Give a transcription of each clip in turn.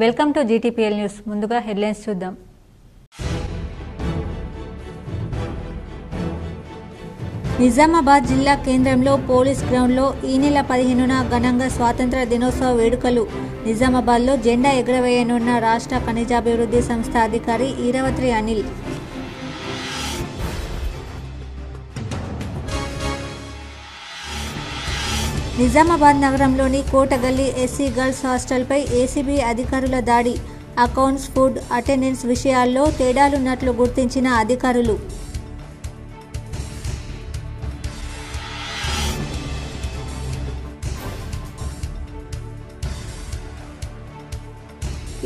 Welcome to GTPL news. ముందుగా headlines చూద్దాం. నిజామాబాద్ జిల్లా కేంద్రంలో పోలీస్ గ్రౌండ్లో ఈ నెల 15న ఘనంగా స్వాతంత్ర దినోత్సవ వేడుకలు. నిజామాబాద్లో జెండా ఎగురవేయనున్న రాష్ట్ర ఖనిజాభివృద్ధి సంస్థ అధికారి ఈరవత్రి అనిల్. నిజామాబాద్ నగరంలోని కోటగల్లి ఎస్సీ గర్ల్స్ హాస్టల్పై ఏసీబీ అధికారుల దాడి. అకౌంట్స్, ఫుడ్, అటెండెన్స్ విషయాల్లో తేడాలున్నట్లు గుర్తించిన అధికారులు.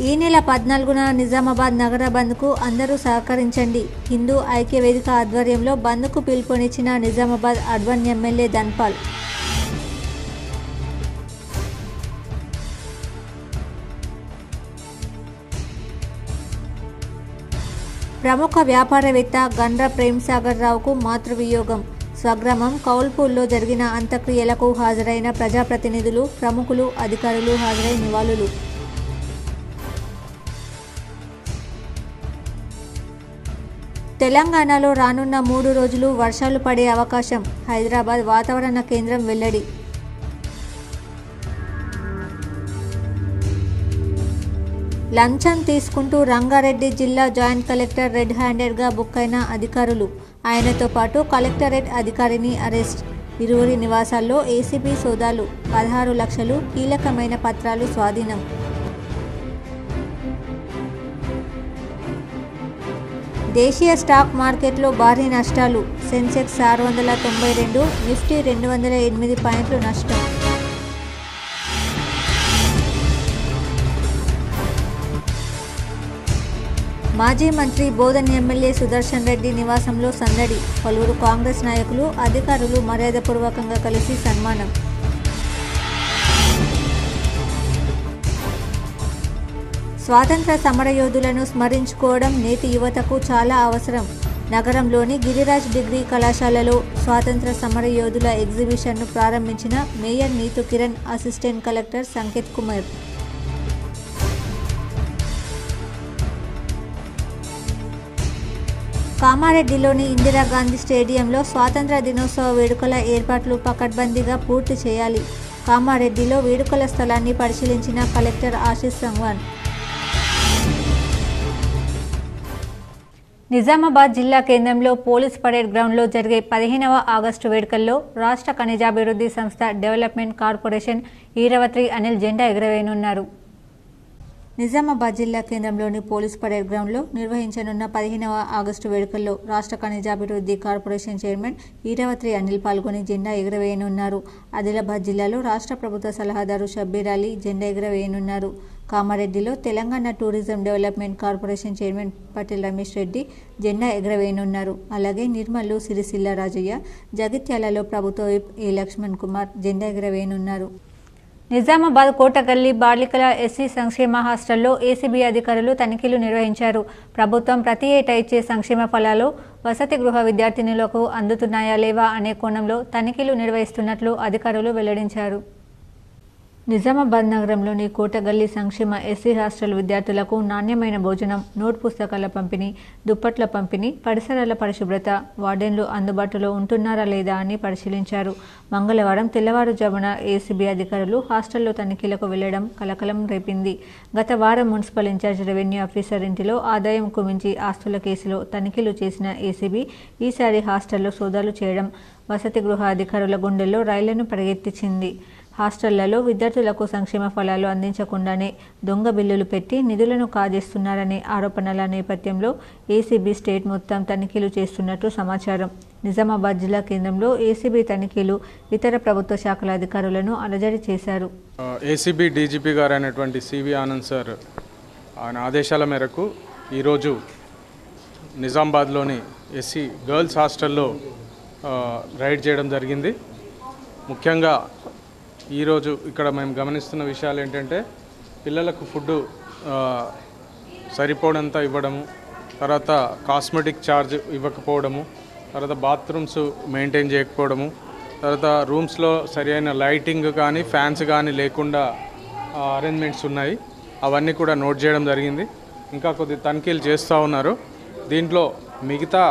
ఈ నెల 14న నిజామాబాద్ నగర బంద్కు అందరూ సహకరించండి. హిందూ ఐక్య వేదిక ఆధ్వర్యంలో బంద్కు పిలుపునిచ్చిన నిజామాబాద్ అర్బన్ ఎమ్మెల్యే ధన్పాల్. ప్రముఖ వ్యాపారవేత్త గండ్ర ప్రేమ్సాగర్ రావుకు మాతృవియోగం. స్వగ్రామం కౌల్పూర్లో జరిగిన అంత్యక్రియలకు హాజరైన ప్రజాప్రతినిధులు, ప్రముఖులు, అధికారులు హాజరై నివాళులు. తెలంగాణలో రానున్న 3 రోజులు వర్షాలు పడే అవకాశం. హైదరాబాద్ వాతావరణ కేంద్రం వెల్లడి. లంచం తీసుకుంటూ రంగారెడ్డి జిల్లా జాయింట్ కలెక్టర్ రెడ్ హ్యాండెడ్గా బుక్ అయిన అధికారులు. ఆయనతో పాటు కలెక్టరేట్ అధికారిని అరెస్ట్. ఇరువురి నివాసాల్లో ఏసీబీ సోదాలు. 16 లక్షలు కీలకమైన పత్రాలు స్వాధీనం. దేశీయ స్టాక్ మార్కెట్లో భారీ నష్టాలు. సెన్సెక్స్ 692, నిఫ్టీ 208 పాయింట్లు నష్టం. మాజీ మంత్రి బోధన్ ఎమ్మెల్యే సుదర్శన్ రెడ్డి నివాసంలో సందడి. పలువురు కాంగ్రెస్ నాయకులు, అధికారులు మర్యాదపూర్వకంగా కలిసి సన్మానం. స్వాతంత్ర సమరయోధులను స్మరించుకోవడం నేటి యువతకు చాలా అవసరం. నగరంలోని గిరిరాజ్ డిగ్రీ కళాశాలలో స్వాతంత్ర సమరయోధుల ఎగ్జిబిషన్ను ప్రారంభించిన mayor Neetu Kiran, assistant collector Sanket Kumar. కామారెడ్డిలోని ఇందిరాగాంధీ స్టేడియంలో స్వాతంత్ర దినోత్సవ వేడుకల ఏర్పాట్లు పకడ్బందీగా పూర్తి చేయాలి. కామారెడ్డిలో వేడుకల స్థలాన్ని పరిశీలించిన కలెక్టర్ ఆశీష్ సంగ్వాన్. నిజామాబాద్ జిల్లా కేంద్రంలో పోలీస్ పరేడ్ గ్రౌండ్లో జరిగే 15వ ఆగస్టు వేడుకల్లో రాష్ట్ర ఖనిజాభివృద్ధి సంస్థ డెవలప్మెంట్ కార్పొరేషన్ ఈరవత్రి అనిల్ జెండా ఎగురవేయనున్నారు. నిజామాబాద్ జిల్లా కేంద్రంలోని పోలీస్ పరేడ్ గ్రౌండ్లో నిర్వహించనున్న 15వ ఆగస్టు వేడుకల్లో రాష్ట్ర ఖనిజాభివృద్ధి కార్పొరేషన్ చైర్మన్ ఈరవత్రి అనిల్ పాల్గొని జెండా ఎగురవేయనున్నారు. ఆదిలాబాద్ జిల్లాలో రాష్ట్ర ప్రభుత్వ సలహాదారు షబ్బీర్ అలీ జెండా ఎగురవేయనున్నారు. కామారెడ్డిలో Telangana tourism development corporation chairman Patel Ramesh Reddy జెండా ఎగురవేయనున్నారు. అలాగే నిర్మల్లు సిరిసిల్ల రాజయ్య, జగిత్యాలలో ప్రభుత్వ విప్ ఏ లక్ష్మణ్ కుమార్ జెండా ఎగురవేయనున్నారు. నిజామాబాద్ కోటగల్లి బాలికల ఎస్సీ సంక్షేమ హాస్టల్లో ఏసీబీ అధికారులు తనిఖీలు నిర్వహించారు. ప్రభుత్వం ప్రతి ఏటా ఇచ్చే సంక్షేమ ఫలాలు వసతి గృహ విద్యార్థినులకు అందుతున్నాయా లేవా అనే కోణంలో తనిఖీలు నిర్వహిస్తున్నట్లు అధికారులు వెల్లడించారు. నిజామాబాద్ నగరంలోని కోటగల్లి సంక్షేమ ఎస్సీ హాస్టల్ విద్యార్థులకు నాణ్యమైన భోజనం, నోట్ పుస్తకాల పంపిణీ, దుప్పట్ల పంపిణీ, పరిసరాల పరిశుభ్రత, వార్డెన్లు అందుబాటులో ఉంటున్నారా లేదా అని పరిశీలించారు. మంగళవారం తెల్లవారుజామున ఏసీబీ అధికారులు హాస్టల్లో తనిఖీలకు వెళ్లడం కలకలం రేపింది. గత వారం మున్సిపల్ ఇన్ఛార్జ్ రెవెన్యూ ఆఫీసర్ ఇంటిలో ఆదాయంకు మించి ఆస్తుల కేసులో తనిఖీలు చేసిన ఏసీబీ ఈసారి హాస్టల్లో సోదాలు చేయడం వసతి గృహ అధికారుల గుండెల్లో రైళ్లను పరిగెత్తించింది. హాస్టళ్లలో విద్యార్థులకు సంక్షేమ ఫలాలు అందించకుండానే దొంగ బిల్లులు పెట్టి నిధులను కాజేస్తున్నారనే ఆరోపణల నేపథ్యంలో ఏసీబీ స్టేట్ మొత్తం తనిఖీలు చేస్తున్నట్టు సమాచారం. నిజామాబాద్ జిల్లా కేంద్రంలో ఏసీబీ తనిఖీలు ఇతర ప్రభుత్వ శాఖల అధికారులను అలజడి చేశారు. ఏసీబీ డీజీపీ గారు అయినటువంటి సివి ఆనంద్ సార్ ఆయన ఆదేశాల మేరకు ఈరోజు నిజామాబాద్లోని ఎస్సీ గర్ల్స్ హాస్టల్లో రైడ్ చేయడం జరిగింది. ముఖ్యంగా ఈరోజు ఇక్కడ మేము గమనిస్తున్న విషయాలు ఏంటంటే పిల్లలకు ఫుడ్ సరిపోనంత ఇవ్వడము, తర్వాత కాస్మెటిక్ ఛార్జ్ ఇవ్వకపోవడము, తర్వాత బాత్రూమ్స్ మెయింటైన్ చేయకపోవడము, తర్వాత రూమ్స్లో సరైన లైటింగ్ కానీ ఫ్యాన్స్ కానీ లేకుండా అరేంజ్మెంట్స్ ఉన్నాయి. అవన్నీ కూడా నోట్ చేయడం జరిగింది. ఇంకా కొద్ది తనిఖీలు చేస్తూ ఉన్నారు. దీంట్లో మిగతా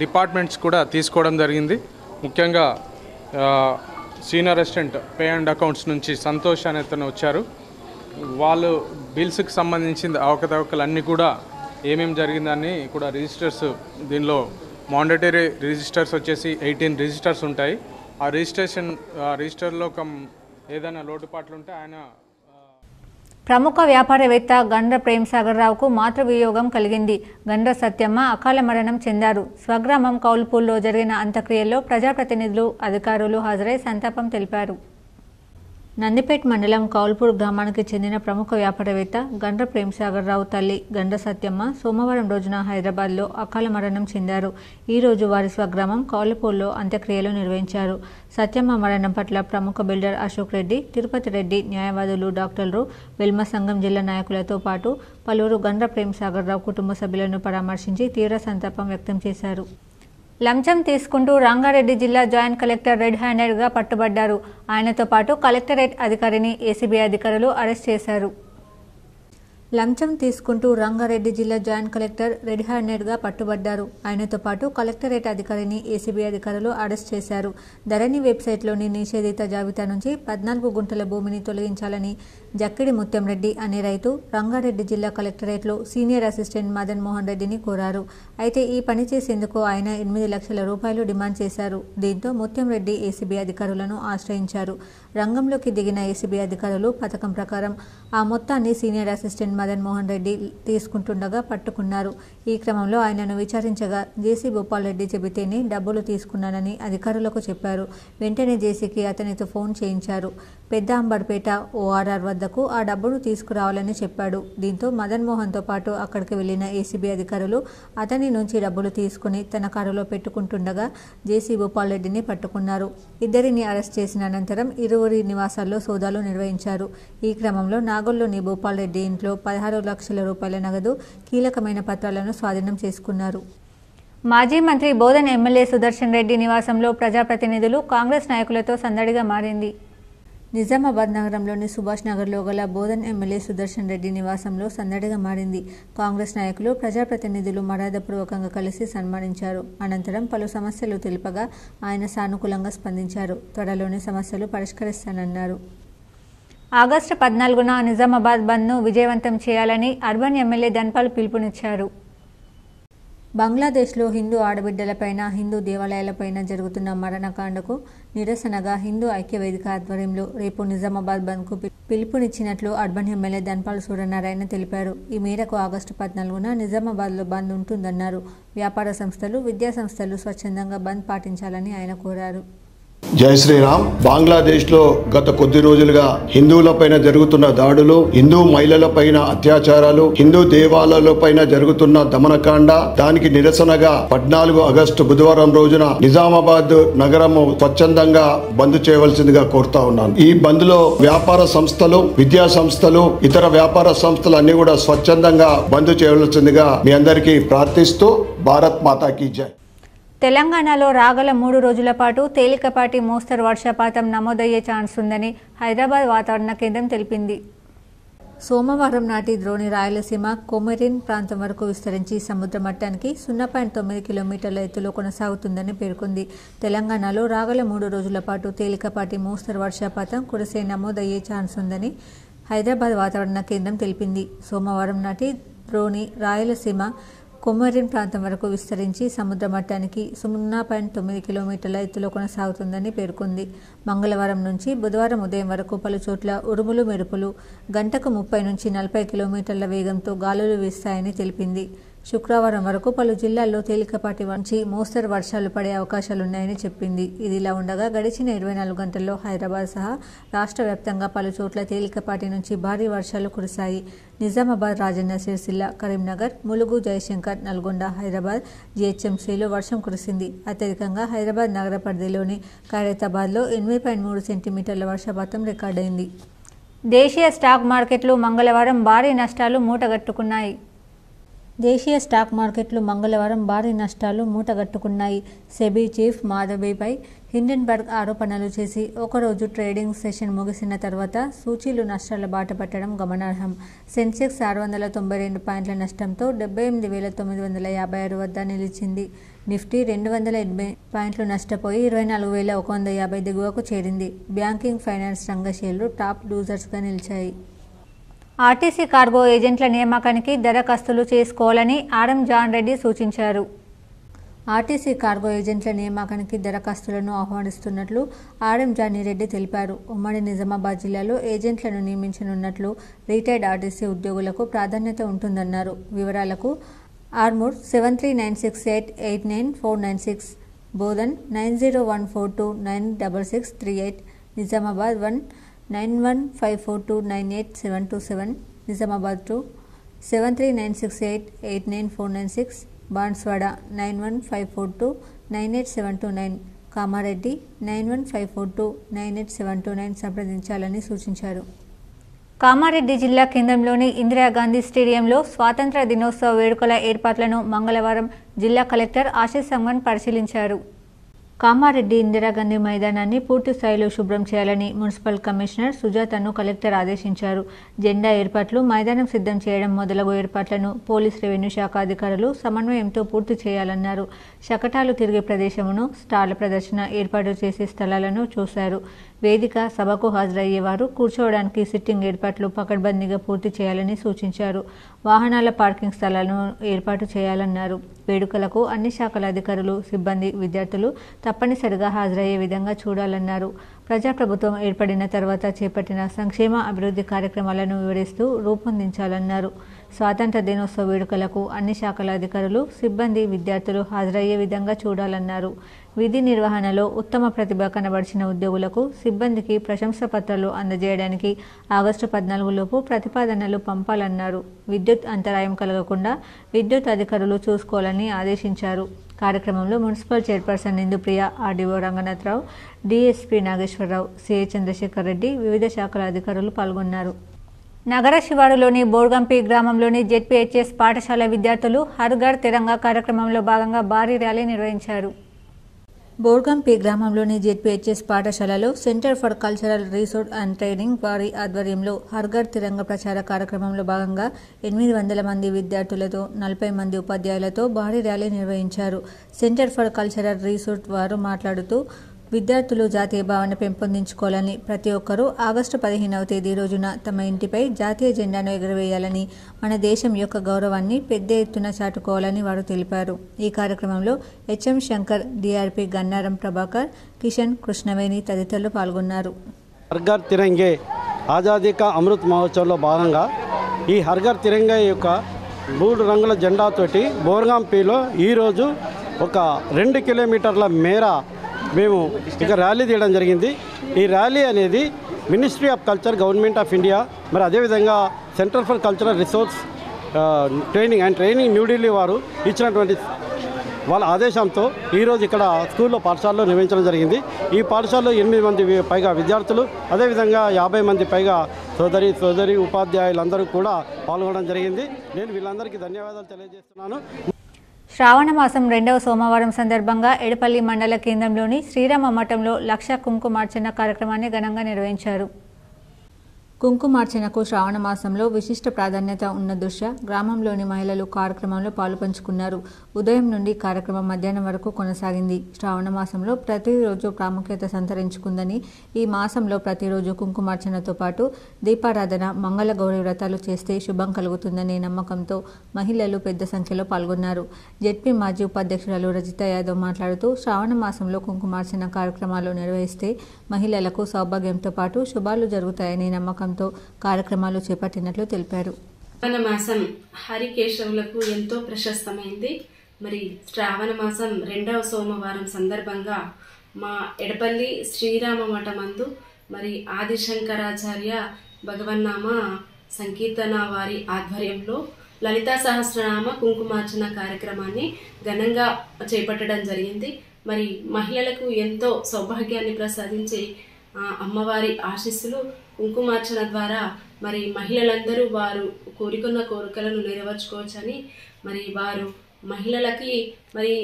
డిపార్ట్మెంట్స్ కూడా తీసుకోవడం జరిగింది. ముఖ్యంగా senior assistant pay and accounts నుంచి సంతోష్ అనే అతను వచ్చారు. వాళ్ళు బిల్స్కి సంబంధించిన అవకతవకలన్నీ కూడా ఏమేమి జరిగిందని కూడా రిజిస్టర్స్, దీనిలో మాండటరీ రిజిస్టర్స్ వచ్చేసి 18 రిజిస్టర్స్ ఉంటాయి. ఆ రిజిస్టర్లో ఏదైనా లోటుపాట్లు ఉంటే ఆయన ప్రముఖ వ్యాపారవేత్త గండ్ర ప్రేమ్సాగర్ రావుకు మాతృవియోగం కలిగింది. గండ్ర సత్యమ్మ అకాల మరణం చెందారు. స్వగ్రామం కౌల్పూల్లో జరిగిన అంత్యక్రియల్లో ప్రజాప్రతినిధులు, అధికారులు హాజరై సంతాపం తెలిపారు. నందిపేట్ మండలం కౌల్పూర్ గ్రామానికి చెందిన ప్రముఖ వ్యాపారవేత్త గండ్ర ప్రేమ్సాగర్ రావు తల్లి గండ్ర సత్యమ్మ సోమవారం రోజున హైదరాబాద్లో అకాల మరణం చెందారు. ఈ రోజు వారి స్వగ్రామం కౌల్పూర్లో అంత్యక్రియలు నిర్వహించారు. సత్యమ్మ మరణం పట్ల ప్రముఖ బిల్డర్ అశోక్ రెడ్డి, తిరుపతి రెడ్డి, న్యాయవాదులు, డాక్టర్లు, వెల్మ సంఘం జిల్లా నాయకులతో పాటు పలువురు గండ్ర ప్రేమ్సాగర్ రావు కుటుంబ సభ్యులను పరామర్శించి తీవ్ర సంతాపం వ్యక్తం చేశారు. లంచం తీసుకుంటూ రంగారెడ్డి జిల్లా జాయింట్ కలెక్టర్ రెడ్ హ్యాండెడ్గా పట్టుబడ్డారు. ఆయనతో పాటు కలెక్టరేట్ అధికారిని ఏసీబీ అధికారులు అరెస్ట్ చేశారు. లంచం తీసుకుంటూ రంగారెడ్డి జిల్లా జాయింట్ కలెక్టర్ రెడ్ హ్యాండెడ్గా పట్టుబడ్డారు. ఆయనతో పాటు కలెక్టరేట్ అధికారిని ఏసీబీ అధికారులు అరెస్ట్ చేశారు. ధరణి వెబ్సైట్లోని నిషేధిత జాబితా నుంచి 14 గుంటల భూమిని తొలగించాలని జక్కిడి ముత్యం రెడ్డి అనే రైతు రంగారెడ్డి జిల్లా కలెక్టరేట్లో సీనియర్ అసిస్టెంట్ మదన్ మోహన్ రెడ్డిని కోరారు. అయితే ఈ పని చేసేందుకు ఆయన 8 లక్షల రూపాయలు డిమాండ్ చేశారు. దీంతో ముత్యం రెడ్డి ఏసీబీ అధికారులను ఆశ్రయించారు. రంగంలోకి దిగిన ఏసీబీ అధికారులు పథకం ప్రకారం ఆ మొత్తాన్ని సీనియర్ అసిస్టెంట్ మదన్ మోహన్ రెడ్డి తీసుకుంటుండగా పట్టుకున్నారు. ఈ క్రమంలో ఆయనను విచారించగా జేసీ భూపాల్ రెడ్డి చెబితేనే డబ్బులు తీసుకున్నానని అధికారులకు చెప్పారు. వెంటనే జేసీకి అతనితో ఫోన్ చేయించారు. పెద్ద అంబర్పేట ఓఆర్ఆర్ వద్దకు ఆ డబ్బును తీసుకురావాలని చెప్పాడు. దీంతో మదన్ మోహన్తో పాటు అక్కడికి వెళ్లిన ఏసీబీ అధికారులు అతని నుంచి డబ్బులు తీసుకుని తన కారులో పెట్టుకుంటుండగా జేసీ భూపాల్ రెడ్డిని పట్టుకున్నారు. ఇద్దరిని అరెస్ట్ చేసిన అనంతరం ఇరువురి నివాసాల్లో సోదాలు నిర్వహించారు. ఈ క్రమంలో నాగోల్లోని భూపాల్ రెడ్డి ఇంట్లో 16 లక్షల రూపాయల నగదు, కీలకమైన పత్రాలను స్వాధీనం చేసుకున్నారు. మాజీ మంత్రి బోధన్ ఎమ్మెల్యే సుదర్శన్ రెడ్డి నివాసంలో ప్రజాప్రతినిధులు, కాంగ్రెస్ నాయకులతో సందడిగా మారింది. నిజామాబాద్ నగరంలోని సుభాష్ నగర్లో గల బోధన్ ఎమ్మెల్యే సుదర్శన్ రెడ్డి నివాసంలో సందడిగా మారింది. కాంగ్రెస్ నాయకులు, ప్రజాప్రతినిధులు మర్యాదపూర్వకంగా కలిసి సన్మానించారు. అనంతరం పలు సమస్యలు తెలుపగా ఆయన సానుకూలంగా స్పందించారు. త్వరలోనే సమస్యలు పరిష్కరిస్తానన్నారు. ఆగస్టు 14న నిజామాబాద్ బంద్ను విజయవంతం చేయాలని అర్బన్ ఎమ్మెల్యే ధన్పాల్ పిలుపునిచ్చారు. బంగ్లాదేశ్లో హిందూ ఆడబిడ్డలపైన, హిందూ దేవాలయాలపైన జరుగుతున్న మరణకాండకు నిరసనగా హిందూ ఐక్యవేదిక ఆధ్వర్యంలో రేపు నిజామాబాద్ బంద్కు పిలుపునిచ్చినట్లు అర్బన్ ఎమ్మెల్యే ధన్పాల్ సూర్యనారాయణ తెలిపారు. ఈ మేరకు ఆగస్టు 14న నిజామాబాద్లో బంద్ ఉంటుందన్నారు. వ్యాపార సంస్థలు, విద్యా సంస్థలు స్వచ్ఛందంగా బంద్ పాటించాలని ఆయన కోరారు. జై శ్రీరామ్. బంగ్లాదేశ్లో గత కొద్ది రోజులుగా హిందువులపైన జరుగుతున్న దాడులు, హిందూ మహిళలపైన అత్యాచారాలు, హిందూ దేవాలయాలపైన జరుగుతున్న దమనకాండ, దానికి నిరసనగా 14 ఆగస్టు బుధవారం రోజున నిజామాబాద్ నగరము స్వచ్ఛందంగా బంద్ చేయవలసిందిగా కోరుతా ఉన్నాను. ఈ బంద్ లో వ్యాపార సంస్థలు, విద్యా సంస్థలు, ఇతర వ్యాపార సంస్థలు అన్ని కూడా స్వచ్ఛందంగా బంద్ చేయవలసిందిగా మీ అందరికీ ప్రార్థిస్తూ భారత్ మాతాకి జై. తెలంగాణలో రాగల 3 రోజుల పాటు తేలికపాటి మోస్తరు వర్షపాతం నమోదయ్యే ఛాన్స్ ఉందని హైదరాబాద్ వాతావరణ కేంద్రం తెలిపింది. సోమవారం నాటి ద్రోణి రాయలసీమ, కొమెరిన్ ప్రాంతం వరకు విస్తరించి సముద్ర మట్టానికి 0.9 కిలోమీటర్ల ఎత్తులో కొనసాగుతుందని పేర్కొంది. తెలంగాణలో రాగల 3 రోజుల పాటు తేలికపాటి మోస్తరు వర్షపాతం కురిసే నమోదయ్యే ఛాన్స్ ఉందని హైదరాబాద్ వాతావరణ కేంద్రం తెలిపింది. సోమవారం నాటి ద్రోణి రాయలసీమ, కొమెరిన్ ప్రాంతం వరకు విస్తరించి సముద్ర మట్టానికి 0.9 కిలోమీటర్ల ఎత్తులో కొనసాగుతుందని పేర్కొంది. మంగళవారం నుంచి బుధవారం ఉదయం వరకు పలుచోట్ల ఉరుములు, మెరుపులు, గంటకు 30 నుంచి 40 కిలోమీటర్ల వేగంతో గాలులు వీస్తాయని తెలిపింది. శుక్రవారం వరకు పలు జిల్లాల్లో తేలికపాటి నుంచి మోస్తరు వర్షాలు పడే అవకాశాలున్నాయని చెప్పింది. ఇదిలా ఉండగా గడిచిన 24 గంటల్లో హైదరాబాద్ సహా రాష్ట్ర వ్యాప్తంగా పలుచోట్ల తేలికపాటి నుంచి భారీ వర్షాలు కురిశాయి. నిజామాబాద్, రాజన్న సిరిసిల్ల, కరీంనగర్, ములుగు, జయశంకర్, నల్గొండ, హైదరాబాద్, జీహెచ్ఎంసీలో వర్షం కురిసింది. అత్యధికంగా హైదరాబాద్ నగర పరిధిలోని ఖైరతాబాద్లో 8.3 సెంటీమీటర్ల వర్షపాతం రికార్డైంది. దేశీయ స్టాక్ మార్కెట్లు మంగళవారం భారీ నష్టాలు మూటగట్టుకున్నాయి. దేశీయ స్టాక్ మార్కెట్లు మంగళవారం భారీ నష్టాలు మూటగట్టుకున్నాయి. సెబీ చీఫ్ మాధవీపై హిండెన్బర్గ్ ఆరోపణలు చేసి ఒకరోజు ట్రేడింగ్ సెషన్ ముగిసిన తర్వాత సూచీలు నష్టాల బాట పట్టడం గమనార్హం. సెన్సెక్స్ 692 పాయింట్ల నష్టంతో 78,956 వద్ద నిలిచింది. నిఫ్టీ 280 పాయింట్లు నష్టపోయి 24,150 దిగువకు చేరింది. బ్యాంకింగ్, ఫైనాన్స్ రంగ షేర్లు టాప్ లూజర్స్గా నిలిచాయి. ఆర్టీసీ కార్గో ఏజెంట్ల నియామకానికి దరఖాస్తులు చేసుకోవాలని ఆర్ఎం జాన్ రెడ్డి సూచించారు. ఆర్టీసీ కార్గో ఏజెంట్ల నియామకానికి దరఖాస్తులను ఆహ్వానిస్తున్నట్లు ఆర్ఎం జానీ రెడ్డి తెలిపారు. ఉమ్మడి నిజామాబాద్ జిల్లాలో ఏజెంట్లను నియమించనున్నట్లు రిటైర్డ్ ఆర్టీసీ ఉద్యోగులకు ప్రాధాన్యత ఉంటుందన్నారు. వివరాలకు ఆర్మూర్ 7396889496, బోధన్ 9014296638, నిజామాబాద్ 19154298727, నిజామాబాద్ 2 7396889496, బాన్స్వాడ 9154298729, కామారెడ్డి 9154298729 సంప్రదించాలని సూచించారు. కామారెడ్డి జిల్లా కేంద్రంలోని ఇందిరాగాంధీ స్టేడియంలో స్వాతంత్ర దినోత్సవ వేడుకల ఏర్పాట్లను మంగళవారం జిల్లా కలెక్టర్ ఆశీష్ సంగన్ పరిశీలించారు. కామారెడ్డి ఇందిరాగాంధీ మైదానాన్ని పూర్తి స్థాయిలో శుభ్రం చేయాలని మున్సిపల్ కమిషనర్ సుజాతను కలెక్టర్ ఆదేశించారు. జెండా ఏర్పాట్లు, మైదానం సిద్ధం చేయడం మొదలగు ఏర్పాట్లను పోలీస్, రెవెన్యూ శాఖ అధికారులు సమన్వయంతో పూర్తి చేయాలన్నారు. శకటాలు తిరిగే ప్రదేశమును, స్టాళ్ల ప్రదర్శన ఏర్పాటు చేసే స్థలాలను చూశారు. వేదిక, సభకు హాజరయ్యేవారు కూర్చోవడానికి సిట్టింగ్ ఏర్పాట్లు పకడ్బందీగా పూర్తి చేయాలని సూచించారు. వాహనాల పార్కింగ్ స్థలాలను ఏర్పాటు చేయాలన్నారు. వేడుకలకు అన్ని శాఖల అధికారులు, సిబ్బంది, విద్యార్థులు తప్పనిసరిగా హాజరయ్యే విధంగా చూడాలన్నారు. ప్రజాప్రభుత్వం ఏర్పడిన తర్వాత చేపట్టిన సంక్షేమ, అభివృద్ధి కార్యక్రమాలను వివరిస్తూ రూపొందించాలన్నారు. స్వాతంత్ర దినోత్సవ వేడుకలకు అన్ని శాఖల అధికారులు, సిబ్బంది, విద్యార్థులు హాజరయ్యే విధంగా చూడాలన్నారు. విధి నిర్వహణలో ఉత్తమ ప్రతిభ కనబరిచిన ఉద్యోగులకు, సిబ్బందికి ప్రశంసా పత్రాలు అందజేయడానికి ఆగస్టు 14 లోపు ప్రతిపాదనలు పంపాలన్నారు. విద్యుత్ అంతరాయం కలగకుండా విద్యుత్ అధికారులు చూసుకోవాలని ఆదేశించారు. కార్యక్రమంలో municipal chairperson Indupriya, RDO Ranganatha Rao, DSP Nageswara Rao, CI Chandrashekar Reddy, వివిధ శాఖల అధికారులు పాల్గొన్నారు. నగర శివారులోని బోర్గంపి గ్రామంలోని జెడ్పీహెచ్ఎస్ పాఠశాల విద్యార్థులు హర్ ఘర్ తిరంగా కార్యక్రమంలో భాగంగా భారీ ర్యాలీ నిర్వహించారు. బోర్గంపి గ్రామంలోని జెడ్పీహెచ్ఎస్ పాఠశాలలో centre for cultural resource and training వారి ఆధ్వర్యంలో హర్ ఘర్ తిరంగా ప్రచార కార్యక్రమంలో భాగంగా 800 మంది విద్యార్థులతో 40 మంది ఉపాధ్యాయులతో భారీ ర్యాలీ నిర్వహించారు. సెంటర్ ఫర్ కల్చరల్ రీసోర్స్ వారు మాట్లాడుతూ విద్యార్థులు జాతీయ భావన పెంపొందించుకోవాలని, ప్రతి ఒక్కరూ ఆగస్టు 15వ తేదీ రోజున తమ ఇంటిపై జాతీయ జెండాను ఎగురవేయాలని, మన దేశం యొక్క గౌరవాన్ని పెద్ద ఎత్తున చాటుకోవాలని వారు తెలిపారు. ఈ కార్యక్రమంలో హెచ్ఎం శంకర్, డిఆర్పి గన్నారం ప్రభాకర్, కిషన్, కృష్ణవేణి తదితరులు పాల్గొన్నారు. హర్ ఘర్ తిరంగే ఆజాదీ కా అమృత్ మహోత్సవ్లో భాగంగా ఈ హర్ ఘర్ తిరంగా యొక్క 3 రంగుల జెండాతోటి బోర్గంపిలో ఈరోజు ఒక 2 కిలోమీటర్ల మేర మేము ఇక ర్యాలీ తీయడం జరిగింది. ఈ ర్యాలీ అనేది ministry of culture, government of India, మరి అదేవిధంగా centre for cultural resource training New Delhi వారు ఇచ్చినటువంటి వాళ్ళ ఆదేశంతో ఈరోజు ఇక్కడ స్కూల్లో పాఠశాలలో నిర్వహించడం జరిగింది. ఈ పాఠశాలలో 8 మంది పైగా విద్యార్థులు, అదేవిధంగా 50 మంది పైగా సోదరి ఉపాధ్యాయులందరూ కూడా పాల్గొనడం జరిగింది. నేను వీళ్ళందరికీ ధన్యవాదాలు తెలియజేస్తున్నాను. శ్రావణ మాసం 2వ సోమవారం సందర్భంగా ఎడపల్లి మండల కేంద్రంలోని శ్రీరామ మఠంలో లక్ష కుంకుమార్చన కార్యక్రమాన్ని ఘనంగా నిర్వహించారు. కుంకుమార్చనకు శ్రావణ మాసంలో విశిష్ట ప్రాధాన్యత ఉన్న దృష్ట్యా గ్రామంలోని మహిళలు కార్యక్రమంలో పాలుపంచుకున్నారు. ఉదయం నుండి కార్యక్రమం మధ్యాహ్నం వరకు కొనసాగింది. శ్రావణ మాసంలో ప్రతిరోజు ప్రాముఖ్యత సంతరించుకుందని, ఈ మాసంలో ప్రతిరోజు కుంకుమార్చనతో పాటు దీపారాధన, మంగళ గౌరీ వ్రతాలు చేస్తే శుభం కలుగుతుందనే నమ్మకంతో మహిళలు పెద్ద సంఖ్యలో పాల్గొన్నారు. జెడ్పీ మాజీ ఉపాధ్యక్షురాలు రజిత యాదవ్ మాట్లాడుతూ, శ్రావణ మాసంలో కుంకుమార్చన కార్యక్రమాలు నిర్వహిస్తే మహిళలకు సౌభాగ్యంతో పాటు శుభాలు జరుగుతాయనే నమ్మకంతో కార్యక్రమాలు చేపట్టినట్లు తెలిపారు. శ్రావణ మాసం హరికేశవులకు ఎంతో ప్రశస్తమైంది. మరి శ్రావణ మాసం 2వ సోమవారం సందర్భంగా మా ఎడపల్లి శ్రీరామ మఠమందు మరి ఆదిశంకరాచార్య భగవన్నామ సంకీర్తన వారి ఆధ్వర్యంలో లలితా సహస్రనామ కుంకుమార్చన కార్యక్రమాన్ని ఘనంగా చేపట్టడం జరిగింది. మరి మహిళలకు ఎంతో సౌభాగ్యాన్ని ప్రసాదించే అమ్మవారి ఆశీస్సులు కుంకుమార్చన ద్వారా మరి మహిళలందరూ వారు కోరుకున్న కోరికలను నెరవేర్చుకోవచ్చని మరి వారు మహిళలకి మరి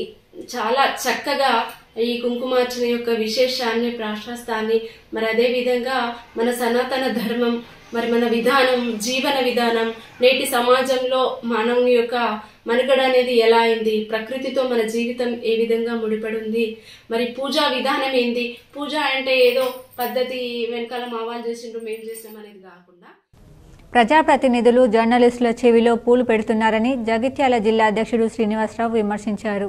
చాలా చక్కగా ఈ కుంకుమార్చన యొక్క విశేషాన్ని, ప్రాశస్తాన్ని, మరి అదే విధంగా మన సనాతన ధర్మం, మరి మన విధానం, జీవన విధానం, నేటి సమాజంలో మానవుని యొక్క మనుగడ అనేది ఎలా అయింది, ప్రకృతితో మన జీవితం ఏ విధంగా ముడిపడి ఉంది, మరి పూజా విధానం ఏంది, పూజ అంటే ఏదో పద్ధతి వెనకాల మావాళ్ళు చేసిండ్రు మేము చేసినాం అనేది కాకుండా ప్రజాప్రతినిధులు జర్నలిస్టుల చెవిలో పూలు పెడుతున్నారని జగిత్యాల జిల్లా అధ్యక్షుడు శ్రీనివాసరావు విమర్శించారు.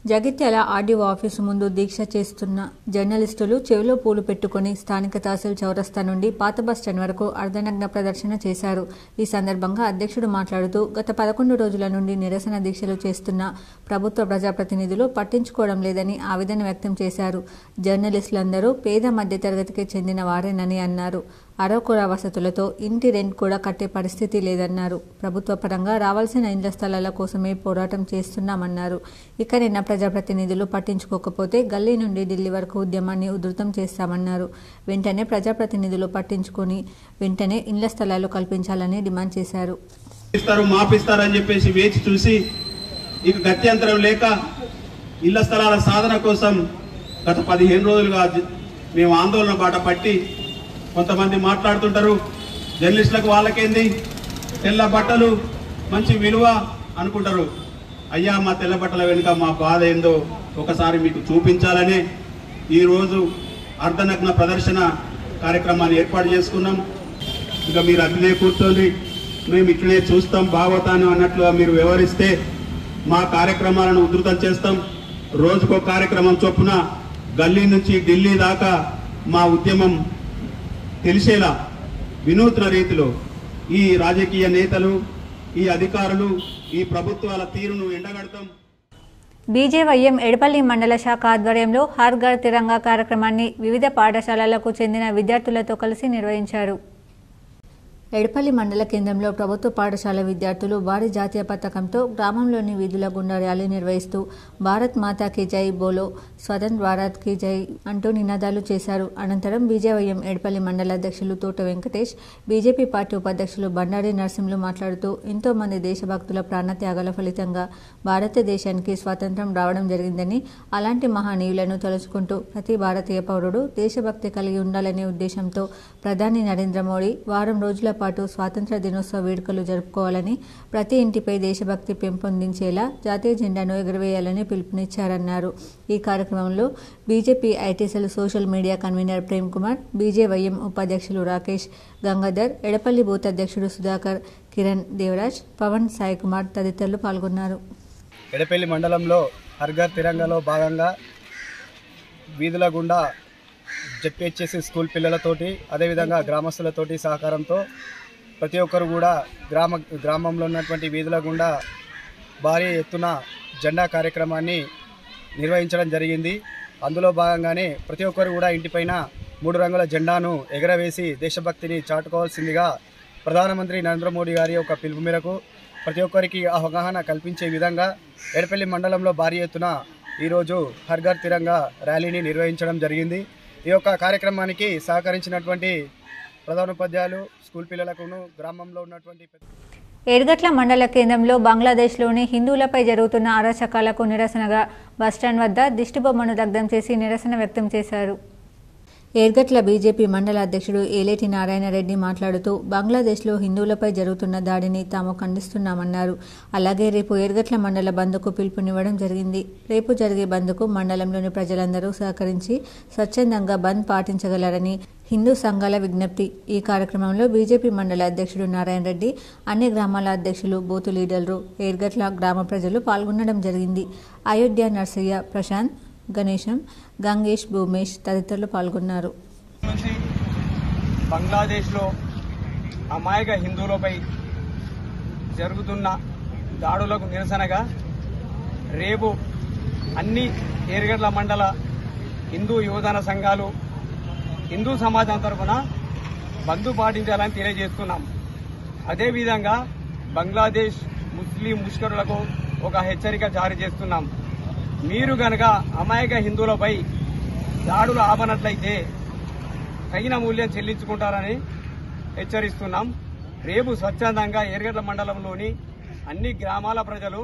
జగిత్యాల ఆర్డీఓ ఆఫీసు ముందు దీక్ష చేస్తున్న జర్నలిస్టులు చెవిలో పూలు పెట్టుకుని స్థానిక తహసీల్ చౌరస్తా నుండి పాత బస్టాండ్ వరకు అర్ధనగ్న ప్రదర్శన చేశారు. ఈ సందర్భంగా అధ్యక్షుడు మాట్లాడుతూ గత 11 రోజుల నుండి నిరసన దీక్షలు చేస్తున్న ప్రభుత్వ ప్రజాప్రతినిధులు పట్టించుకోవడం లేదని ఆవేదన వ్యక్తం చేశారు. జర్నలిస్టులందరూ పేద మధ్యతరగతికి చెందిన వారేనని అన్నారు. అరకొర వసతులతో ఇంటి రెంట్ కూడా కట్టే పరిస్థితి లేదన్నారు. ప్రభుత్వ పరంగా రావాల్సిన ఇండ్ల స్థలాల కోసమే పోరాటం చేస్తున్నామన్నారు. ఇక నిన్న ప్రజాప్రతినిధులు పట్టించుకోకపోతే గల్లీ నుండి ఢిల్లీ వరకు ఉద్యమాన్ని ఉధృతం చేస్తామన్నారు. వెంటనే ప్రజాప్రతినిధులు పట్టించుకొని వెంటనే ఇండ్ల స్థలాలు కల్పించాలని డిమాండ్ చేశారు. మాపిస్తారని చెప్పేసి వేచి చూసి ఇక గత్యంతరం లేక ఇళ్ల స్థలాల సాధన కోసం గత 15 రోజులుగా మేము ఆందోళన బాట పట్టి కొంతమంది మాట్లాడుతుంటారు, జర్నలిస్టులకు వాళ్ళకేంది తెల్ల బట్టలు మంచి విలువ అనుకుంటారు. అయ్యా, మా తెల్ల బట్టల వెనుక మా బాధ ఏందో ఒకసారి మీకు చూపించాలనే ఈరోజు అర్ధనగ్న ప్రదర్శన కార్యక్రమాన్ని ఏర్పాటు చేసుకున్నాం. ఇక మీరు అట్లనే కూర్చోండి, మేము ఇట్లనే చూస్తాం భాగవతాన్ని అన్నట్లుగా మీరు వ్యవహరిస్తే మా కార్యక్రమాలను ఉధృతం చేస్తాం. రోజుకో కార్యక్రమం చొప్పున గల్లీ నుంచి ఢిల్లీ దాకా మా ఉద్యమం తెలిసేలా వినూత్న రీతిలో ఈ రాజకీయ నేతలు, ఈ అధికారులు, ఈ ప్రభుత్వాల తీరును ఎండగడతాం. బీజేవైఎం ఎడపల్లి మండల శాఖ ఆధ్వర్యంలో హర్ ఘర్ తిరంగా కార్యక్రమాన్ని వివిధ పాఠశాలలకు చెందిన విద్యార్థులతో కలిసి నిర్వహించారు. ఎడపల్లి మండల కేంద్రంలో ప్రభుత్వ పాఠశాల విద్యార్థులు భారీ జాతీయ పతాకంతో గ్రామంలోని వీధుల గుండా ర్యాలీ నిర్వహిస్తూ భారత్ మాతా కీ జై బోలో, స్వతంత్ర భారత్ కీ జై అంటూ నినాదాలు చేశారు. అనంతరం బీజేవైఎం ఎడపల్లి మండల అధ్యక్షులు తోట వెంకటేష్, బీజేపీ పార్టీ ఉపాధ్యక్షులు బండారి నరసింహులు మాట్లాడుతూ ఎంతో మంది దేశభక్తుల ప్రాణత్యాగాల ఫలితంగా భారతదేశానికి స్వాతంత్ర్యం రావడం జరిగిందని, అలాంటి మహనీయులను తలుచుకుంటూ ప్రతి భారతీయ పౌరుడు దేశభక్తి కలిగి ఉండాలనే ఉద్దేశంతో ప్రధాని నరేంద్ర మోడీ వారం రోజుల పాటు స్వాతంత్ర దినోత్సవ వేడుకలు జరుపుకోవాలని, ప్రతి ఇంటిపై దేశభక్తి పెంపొందించేలా జాతీయ జెండాను ఎగురవేయాలని పిలుపునిచ్చారన్నారు. ఈ కార్యక్రమంలో BJP IT cell social media convener Prem Kumar, BJYM ఉపాధ్యక్షులు రాకేష్, గంగాధర్, ఎడపల్లి బూత్ అధ్యక్షుడు సుధాకర్, కిరణ్, దేవరాజ్, పవన్, సాయి కుమార్ తదితరులు పాల్గొన్నారు. ఎడపల్లి మండలంలో హర్ ఘర్ తిరంగాలో భాగంగా వీధుల గుండా జెడ్పీహెచ్ఎస్ స్కూల్ పిల్లలతోటి, అదేవిధంగా గ్రామస్తులతోటి సహకారంతో ప్రతి ఒక్కరు కూడా గ్రామంలో ఉన్నటువంటి వీధుల గుండా భారీ ఎత్తున జెండా కార్యక్రమాన్ని నిర్వహించడం జరిగింది. అందులో భాగంగానే ప్రతి ఒక్కరు కూడా ఇంటిపైన 3 రంగుల జెండాను ఎగరవేసి దేశభక్తిని చాటుకోవాల్సిందిగా ప్రధానమంత్రి నరేంద్ర మోడీ గారి యొక్క పిలుపు మేరకు ప్రతి ఒక్కరికి అవగాహన కల్పించే విధంగా ఎడపల్లి మండలంలో భారీ ఎత్తున ఈరోజు హర్ ఘర్ తిరంగా ర్యాలీని నిర్వహించడం జరిగింది. ఈ యొక్క కార్యక్రమానికి సహకరించినటువంటి ప్రధానోపాధ్యాయులు, స్కూల్ పిల్లలకును, గ్రామంలో ఉన్నటువంటి ఏర్గట్ల మండల కేంద్రంలో బంగ్లాదేశ్లోని హిందువులపై జరుగుతున్న అరాచకాలకు నిరసనగా బస్టాండ్ వద్ద దిష్టిబొమ్మను దగ్ధం చేసి నిరసన వ్యక్తం చేశారు. ఏర్గట్ల బీజేపీ మండల అధ్యక్షుడు ఏలేటి నారాయణ రెడ్డి మాట్లాడుతూ బంగ్లాదేశ్లో హిందువులపై జరుగుతున్న దాడిని తాము ఖండిస్తున్నామన్నారు. అలాగే రేపు ఏర్గట్ల మండల బంద్కు పిలుపునివ్వడం జరిగింది. రేపు జరిగే బంద్కు మండలంలోని ప్రజలందరూ సహకరించి స్వచ్ఛందంగా బంద్ పాటించగలరని హిందూ సంఘాల విజ్ఞప్తి. ఈ కార్యక్రమంలో బీజేపీ మండల అధ్యక్షుడు నారాయణ రెడ్డి, అన్ని గ్రామాల అధ్యక్షులు, బూతు లీడర్లు, ఏర్గట్ల గ్రామ ప్రజలు పాల్గొనడం జరిగింది. అయోధ్య, నర్సయ్య, ప్రశాంత్, గణేశం, గంగేష్, భూమేష్ తదితరులు పాల్గొన్నారు. బంగ్లాదేశ్లో అమాయక హిందువులపై జరుగుతున్న దాడులకు నిరసనగా రేపు అన్ని ఏర్గట్ల మండల హిందూ యువజన సంఘాలు, హిందూ సమాజం తరఫున బంద్ పాటించాలని తెలియజేస్తున్నాం. అదేవిధంగా బంగ్లాదేశ్ ముస్లిం ముష్కరులకు ఒక హెచ్చరిక జారీ చేస్తున్నాం. మీరు గనక అమాయక హిందువులపై దాడులు ఆపనట్లయితే తగిన మూల్యం చెల్లించుకుంటారని హెచ్చరిస్తున్నాం. రేపు స్వచ్ఛందంగా ఏర్గట్ల మండలంలోని అన్ని గ్రామాల ప్రజలు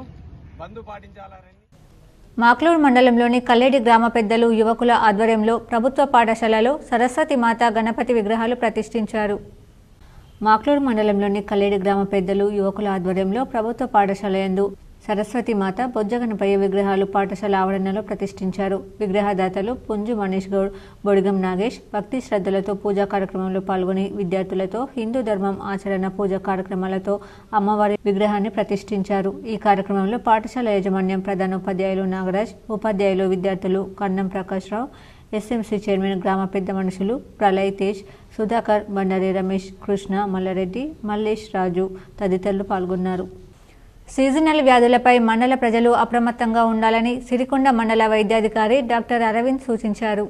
బంద్ పాటించాలని. మాక్లూరు మండలంలోని కల్లేడి గ్రామ పెద్దలు యువకుల ఆధ్వర్యంలో ప్రభుత్వ పాఠశాలలో సరస్వతి మాత గణపతి విగ్రహాలు ప్రతిష్ఠించారు. మాక్లూరు మండలంలోని కల్లేడి గ్రామ పెద్దలు యువకుల ఆధ్వర్యంలో ప్రభుత్వ పాఠశాల యందు సరస్వతి మాత బొజ్జ గణపయ్య విగ్రహాలు పాఠశాల ఆవరణలో ప్రతిష్ఠించారు. విగ్రహదాతలు పుంజు మనీష్ గౌడ్, బొడిగం నాగేష్ భక్తి శ్రద్ధలతో పూజా కార్యక్రమంలో పాల్గొని విద్యార్థులతో హిందూ ధర్మం ఆచరణ పూజా కార్యక్రమాలతో అమ్మవారి విగ్రహాన్ని ప్రతిష్ఠించారు. ఈ కార్యక్రమంలో పాఠశాల యాజమాన్యం ప్రధానోపాధ్యాయులు నాగరాజ్, ఉపాధ్యాయులు, విద్యార్థులు కన్నం ప్రకాష్ రావు, ఎస్ఎంసీ చైర్మన్, గ్రామ పెద్ద మనుషులు ప్రళయ్ తేజ్, సుధాకర్, బండారి రమేష్, కృష్ణ, మల్లారెడ్డి, మల్లేష్, రాజు తదితరులు పాల్గొన్నారు. సీజనల్ వ్యాధులపై మండల ప్రజలు అప్రమత్తంగా ఉండాలని సిరికొండ మండల వైద్యాధికారి డాక్టర్ అరవింద్ సూచించారు.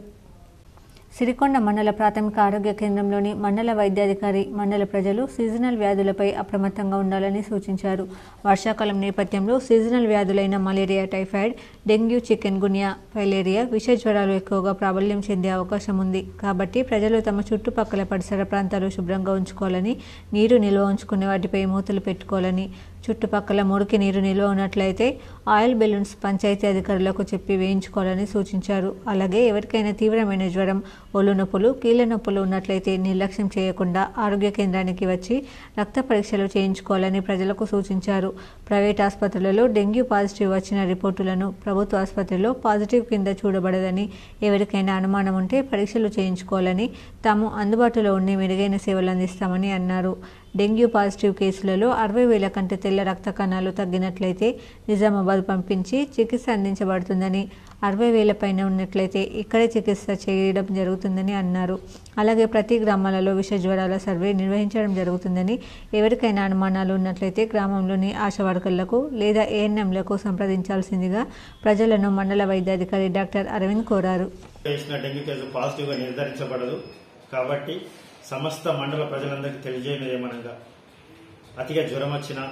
సిరికొండ మండల ప్రాథమిక ఆరోగ్య కేంద్రంలోని మండల వైద్యాధికారి మండల ప్రజలు సీజనల్ వ్యాధులపై అప్రమత్తంగా ఉండాలని సూచించారు. వర్షాకాలం నేపథ్యంలో సీజనల్ వ్యాధులైన malaria, typhoid, dengue, chikungunya, filaria, విష జ్వరాలు ఎక్కువగా ప్రాబల్యం చెందే అవకాశం ఉంది. కాబట్టి ప్రజలు తమ చుట్టుపక్కల పరిసర ప్రాంతాలు శుభ్రంగా ఉంచుకోవాలని, నీరు నిల్వ ఉంచుకునే వాటిపై మూతలు పెట్టుకోవాలని, చుట్టుపక్కల మురికి నీరు నిల్వ ఉన్నట్లయితే ఆయిల్ బెలూన్స్ పంచాయతీ అధికారులకు చెప్పి వేయించుకోవాలని సూచించారు. అలాగే ఎవరికైనా తీవ్రమైన జ్వరం, ఒళ్ళు నొప్పులు, కీళ్ళ నొప్పులు ఉన్నట్లయితే నిర్లక్ష్యం చేయకుండా ఆరోగ్య కేంద్రానికి వచ్చి రక్త పరీక్షలు చేయించుకోవాలని ప్రజలకు సూచించారు. ప్రైవేట్ ఆసుపత్రులలో డెంగ్యూ పాజిటివ్ వచ్చిన రిపోర్టులను ప్రభుత్వ ఆసుపత్రిలో పాజిటివ్ కింద చూడబడదని, ఎవరికైనా అనుమానం ఉంటే పరీక్షలు చేయించుకోవాలని, తాము అందుబాటులో ఉండి మెరుగైన సేవలు అందిస్తామని అన్నారు. డెంగ్యూ పాజిటివ్ కేసులలో 60,000 కంటే తెల్ల రక్త కణాలు తగ్గినట్లయితే నిజామాబాద్ పంపించి చికిత్స అందించబడుతుందని, 60,000 పైన ఉన్నట్లయితే ఇక్కడే చికిత్స చేయడం జరుగుతుందని అన్నారు. అలాగే ప్రతి గ్రామాలలో విష జ్వరాల సర్వే నిర్వహించడం జరుగుతుందని, ఎవరికైనా అనుమానాలు ఉన్నట్లయితే గ్రామంలోని ఆశా వర్కర్లకు లేదా ఏఎన్ఎంలకు సంప్రదించాల్సిందిగా ప్రజలను మండల వైద్యాధికారి డాక్టర్ అరవింద్ కోరారు. డెంగ్యూ కేసు పాజిటివ్గా నిర్ధారించబడదు కాబట్టి సమస్త మండల ప్రజలందరికీ తెలియజేయడం ఏమనగా, అతిగా జ్వరం వచ్చినా,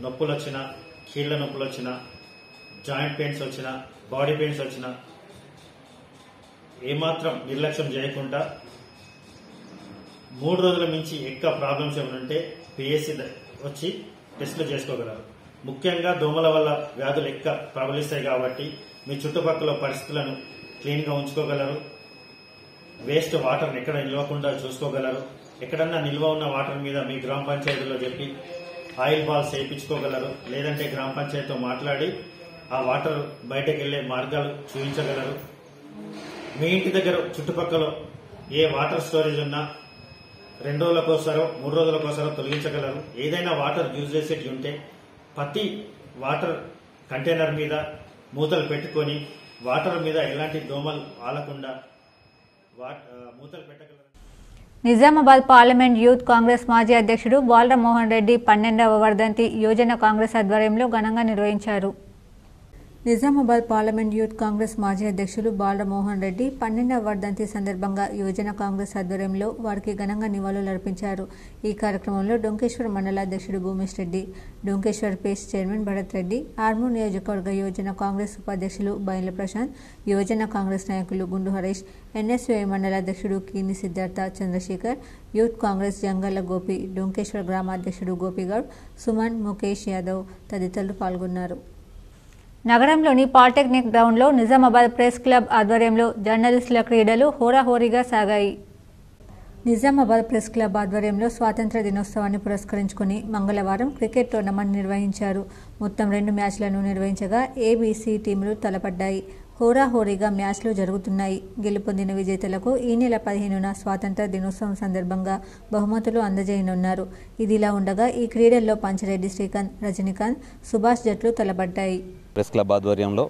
నొప్పులు వచ్చినా, కీళ్ల నొప్పులు వచ్చినా, జాయింట్ పెయిన్స్ వచ్చినా, బాడీ పెయిన్స్ వచ్చినా ఏమాత్రం నిర్లక్ష్యం చేయకుండా 3 రోజుల మించి ఎక్కువ ప్రాబ్లమ్స్ ఏమైనా ఉంటే పిఎస్సి వచ్చి టెస్టులు చేసుకోగలరు. ముఖ్యంగా దోమల వల్ల వ్యాధులు ఎక్కువ ప్రబలిస్తాయి కాబట్టి మీ చుట్టుపక్కల పరిస్థితులను క్లీన్గా ఉంచుకోగలరు. వేస్ట్ వాటర్ ఎక్కడ నిల్వకుండా చూసుకోగలరు. ఎక్కడన్నా నిల్వ ఉన్న వాటర్ మీద మీ గ్రామ పంచాయతీలో చెప్పి ఆయిల్ బాల్స్ వేయించుకోగలరు. లేదంటే గ్రామ పంచాయతీతో మాట్లాడి ఆ వాటర్ బయటకు వెళ్లే మార్గాలు చూపించగలరు. మీ ఇంటి దగ్గర చుట్టుపక్కల ఏ వాటర్ స్టోరేజ్ ఉన్నా 2 రోజులకోసారో 3 రోజులకోసారో తొలగించగలరు. ఏదైనా వాటర్ యూజ్ చేసేటి ఉంటే ప్రతి వాటర్ కంటైనర్ మీద మూతలు పెట్టుకొని వాటర్ మీద ఎలాంటి దోమలు ఆలకుండా మూతలు పెట్టగలరు. నిజామాబాద్ పార్లమెంట్ యూత్ కాంగ్రెస్ మాజీ అధ్యక్షుడు బాలమోహన్ రెడ్డి 12వ వర్ధంతి యోజన కాంగ్రెస్ ఆధ్వర్యంలో ఘనంగా నిర్వహించారు. నిజామాబాద్ పార్లమెంట్ యూత్ కాంగ్రెస్ మాజీ అధ్యక్షులు బాలమోహన్ రెడ్డి 12వ వర్ధంతి సందర్భంగా యువజన కాంగ్రెస్ ఆధ్వర్యంలో వారికి ఘనంగా నివాళులు అర్పించారు. ఈ కార్యక్రమంలో డొంకేశ్వర్ మండల అధ్యక్షుడు భూమేష్ రెడ్డి, డొంకేశ్వర్ పేస్ చైర్మన్ భరత్ రెడ్డి, ఆర్మూర్ నియోజకవర్గ యువజన కాంగ్రెస్ ఉపాధ్యక్షులు బైన్ల ప్రశాంత్, యువజన కాంగ్రెస్ నాయకులు గుండు హరీష్, ఎన్ఎస్యుఐ మండల అధ్యక్షుడు కీని సిద్ధార్థ చంద్రశేఖర్, యూత్ కాంగ్రెస్ జంగల్ల గోపి, డొంకేశ్వర్ గ్రామాధ్యక్షుడు గోపిగౌడ్, సుమన్, ముఖేష్ యాదవ్ తదితరులు పాల్గొన్నారు. నగరంలోని పాలిటెక్నిక్ గ్రౌండ్లో నిజామాబాద్ ప్రెస్ క్లబ్ ఆధ్వర్యంలో జర్నలిస్టుల క్రీడలు హోరాహోరీగా సాగాయి. నిజామాబాద్ ప్రెస్ క్లబ్ ఆధ్వర్యంలో స్వాతంత్ర దినోత్సవాన్ని పురస్కరించుకుని మంగళవారం క్రికెట్ టోర్నమెంట్ నిర్వహించారు. మొత్తం 2 మ్యాచ్లను నిర్వహించగా ఏబీసీ టీంలు తలపడ్డాయి. హోరాహోరీగా మ్యాచ్లు జరుగుతున్నాయి. గెలుపొందిన విజేతలకు ఈ నెల 15న స్వాతంత్ర దినోత్సవం సందర్భంగా బహుమతులు అందజేయనున్నారు. ఇదిలా ఉండగా ఈ క్రీడల్లో పంచరెడ్డి శ్రీకాంత్, రజనీకాంత్, సుభాష్ జట్లు తలపడ్డాయి. ప్రెస్ క్లబ్ ఆధ్వర్యంలో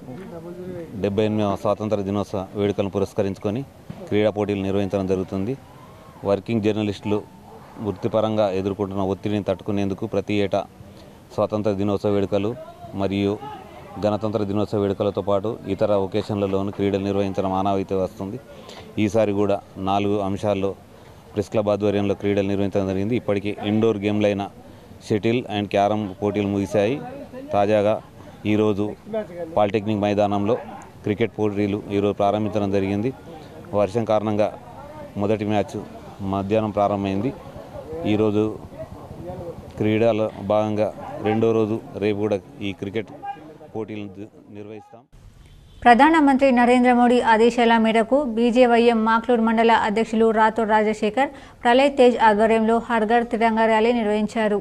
78వ స్వాతంత్ర దినోత్సవ వేడుకలను పురస్కరించుకొని క్రీడా పోటీలు నిర్వహించడం జరుగుతుంది. వర్కింగ్ జర్నలిస్టులు వృత్తిపరంగా ఎదుర్కొంటున్న ఒత్తిడిని తట్టుకునేందుకు ప్రతి ఏటా స్వాతంత్ర దినోత్సవ వేడుకలు మరియు గణతంత్ర దినోత్సవ వేడుకలతో పాటు ఇతర ఒకేషన్లలోనూ క్రీడలు నిర్వహించడం ఆనవాయితీ వస్తుంది. ఈసారి కూడా 4 అంశాల్లో ప్రెస్ క్లబ్ ఆధ్వర్యంలో క్రీడలు నిర్వహించడం జరిగింది. ఇప్పటికీ ఇండోర్ గేమ్లైన షటిల్ అండ్ క్యారమ్ పోటీలు ముగిశాయి. తాజాగా ఈరోజు పాలిటెక్నిక్ మైదానంలో క్రికెట్ పోటీలు ఈరోజు ప్రారంభించడం జరిగింది. వర్షం కారణంగా మొదటి మ్యాచ్ మధ్యాహ్నం ప్రారంభమైంది. ఈరోజు క్రీడల భాగంగా 2వ రోజు రేపు కూడా ఈ క్రికెట్ పోటీలను నిర్వహిస్తాం. ప్రధానమంత్రి నరేంద్ర మోడీ ఆదేశాల మేరకు బీజేవైఎం మాక్లూర్ మండల అధ్యక్షులు రాథోడ్ రాజశేఖర్ ప్రళయ్ తేజ్ ఆధ్వర్యంలో హర్ ఘర్ తిరంగా ర్యాలీ నిర్వహించారు.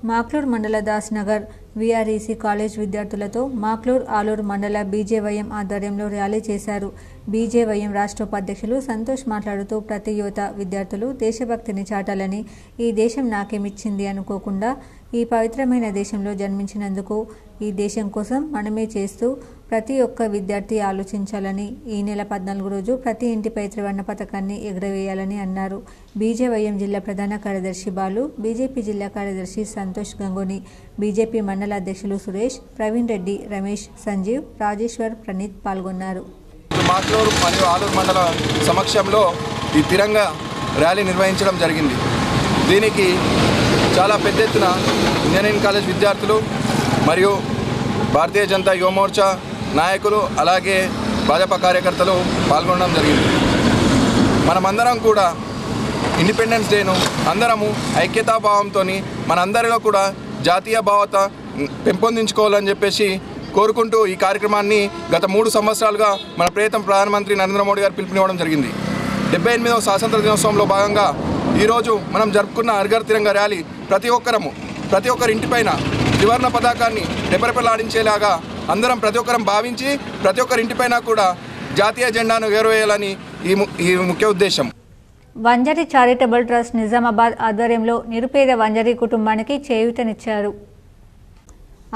మాక్లూర్ మండల దాస్ నగర్ వీఆర్ఈసీ కాలేజ్ విద్యార్థులతో మాక్లూర్ ఆలూరు మండల బీజేవైఎం ఆధ్వర్యంలో ర్యాలీ చేశారు. బీజేవైఎం రాష్ట్ర ఉపాధ్యక్షులు సంతోష్ మాట్లాడుతూ ప్రతి యువత విద్యార్థులు దేశభక్తిని చాటాలని, ఈ దేశం నాకేమిచ్చింది అనుకోకుండా ఈ పవిత్రమైన దేశంలో జన్మించినందుకు ఈ దేశం కోసం మనమే చేస్తూ ప్రతి ఒక్క విద్యార్థి ఆలోచించాలని, ఈ నెల 14 రోజు ప్రతి ఇంటిపై త్రివర్ణ పతాకాన్ని ఎగురవేయాలని అన్నారు. బీజేవైఎం జిల్లా ప్రధాన కార్యదర్శి బాలు, బీజేపీ జిల్లా కార్యదర్శి సంతోష్ గంగోని, బీజేపీ మండల అధ్యక్షులు సురేష్, ప్రవీణ్ రెడ్డి, రమేష్, సంజీవ్, రాజేశ్వర్, ప్రణీత్ పాల్గొన్నారు. మాక్లూరు మరియు ఆలూరు మండల సమక్షంలో ఈ తిరంగా ర్యాలీ నిర్వహించడం జరిగింది. దీనికి చాలా పెద్ద ఎత్తున ఇంజనీరింగ్ కాలేజ్ విద్యార్థులు మరియు భారతీయ జనతా యువ మోర్చా నాయకులు అలాగే భాజపా కార్యకర్తలు పాల్గొనడం జరిగింది. మనమందరం కూడా ఇండిపెండెన్స్ డేను అందరము ఐక్యతాభావంతో మనందరిలో కూడా జాతీయ భావత పెంపొందించుకోవాలని చెప్పేసి కోరుకుంటూ ఈ కార్యక్రమాన్ని గత 3 సంవత్సరాలుగా మన ప్రియతమ ప్రధానమంత్రి నరేంద్ర మోడీ గారు పిలుపునివ్వడం జరిగింది. 78వ స్వాతంత్ర దినోత్సవంలో భాగంగా ఈరోజు మనం జరుపుకున్న హర్ ఘర్ తిరంగా ర్యాలీ ప్రతి ఒక్కరి ఇంటిపైన త్రివర్ణ పతాకాన్ని రెపరెపలాడించేలాగా అందరం ప్రతి ఒక్కరం భావించి ప్రతి ఒక్కరి ఇంటిపైన కూడా జాతీయ జెండాను ఎగురవేయాలని ఈ ముఖ్య ఉద్దేశం. వంజరి చారిటబుల్ ట్రస్ట్ నిజామాబాద్ ఆధ్వర్యంలో నిరుపేద వంజరి కుటుంబానికి చేయూతనిచ్చారు.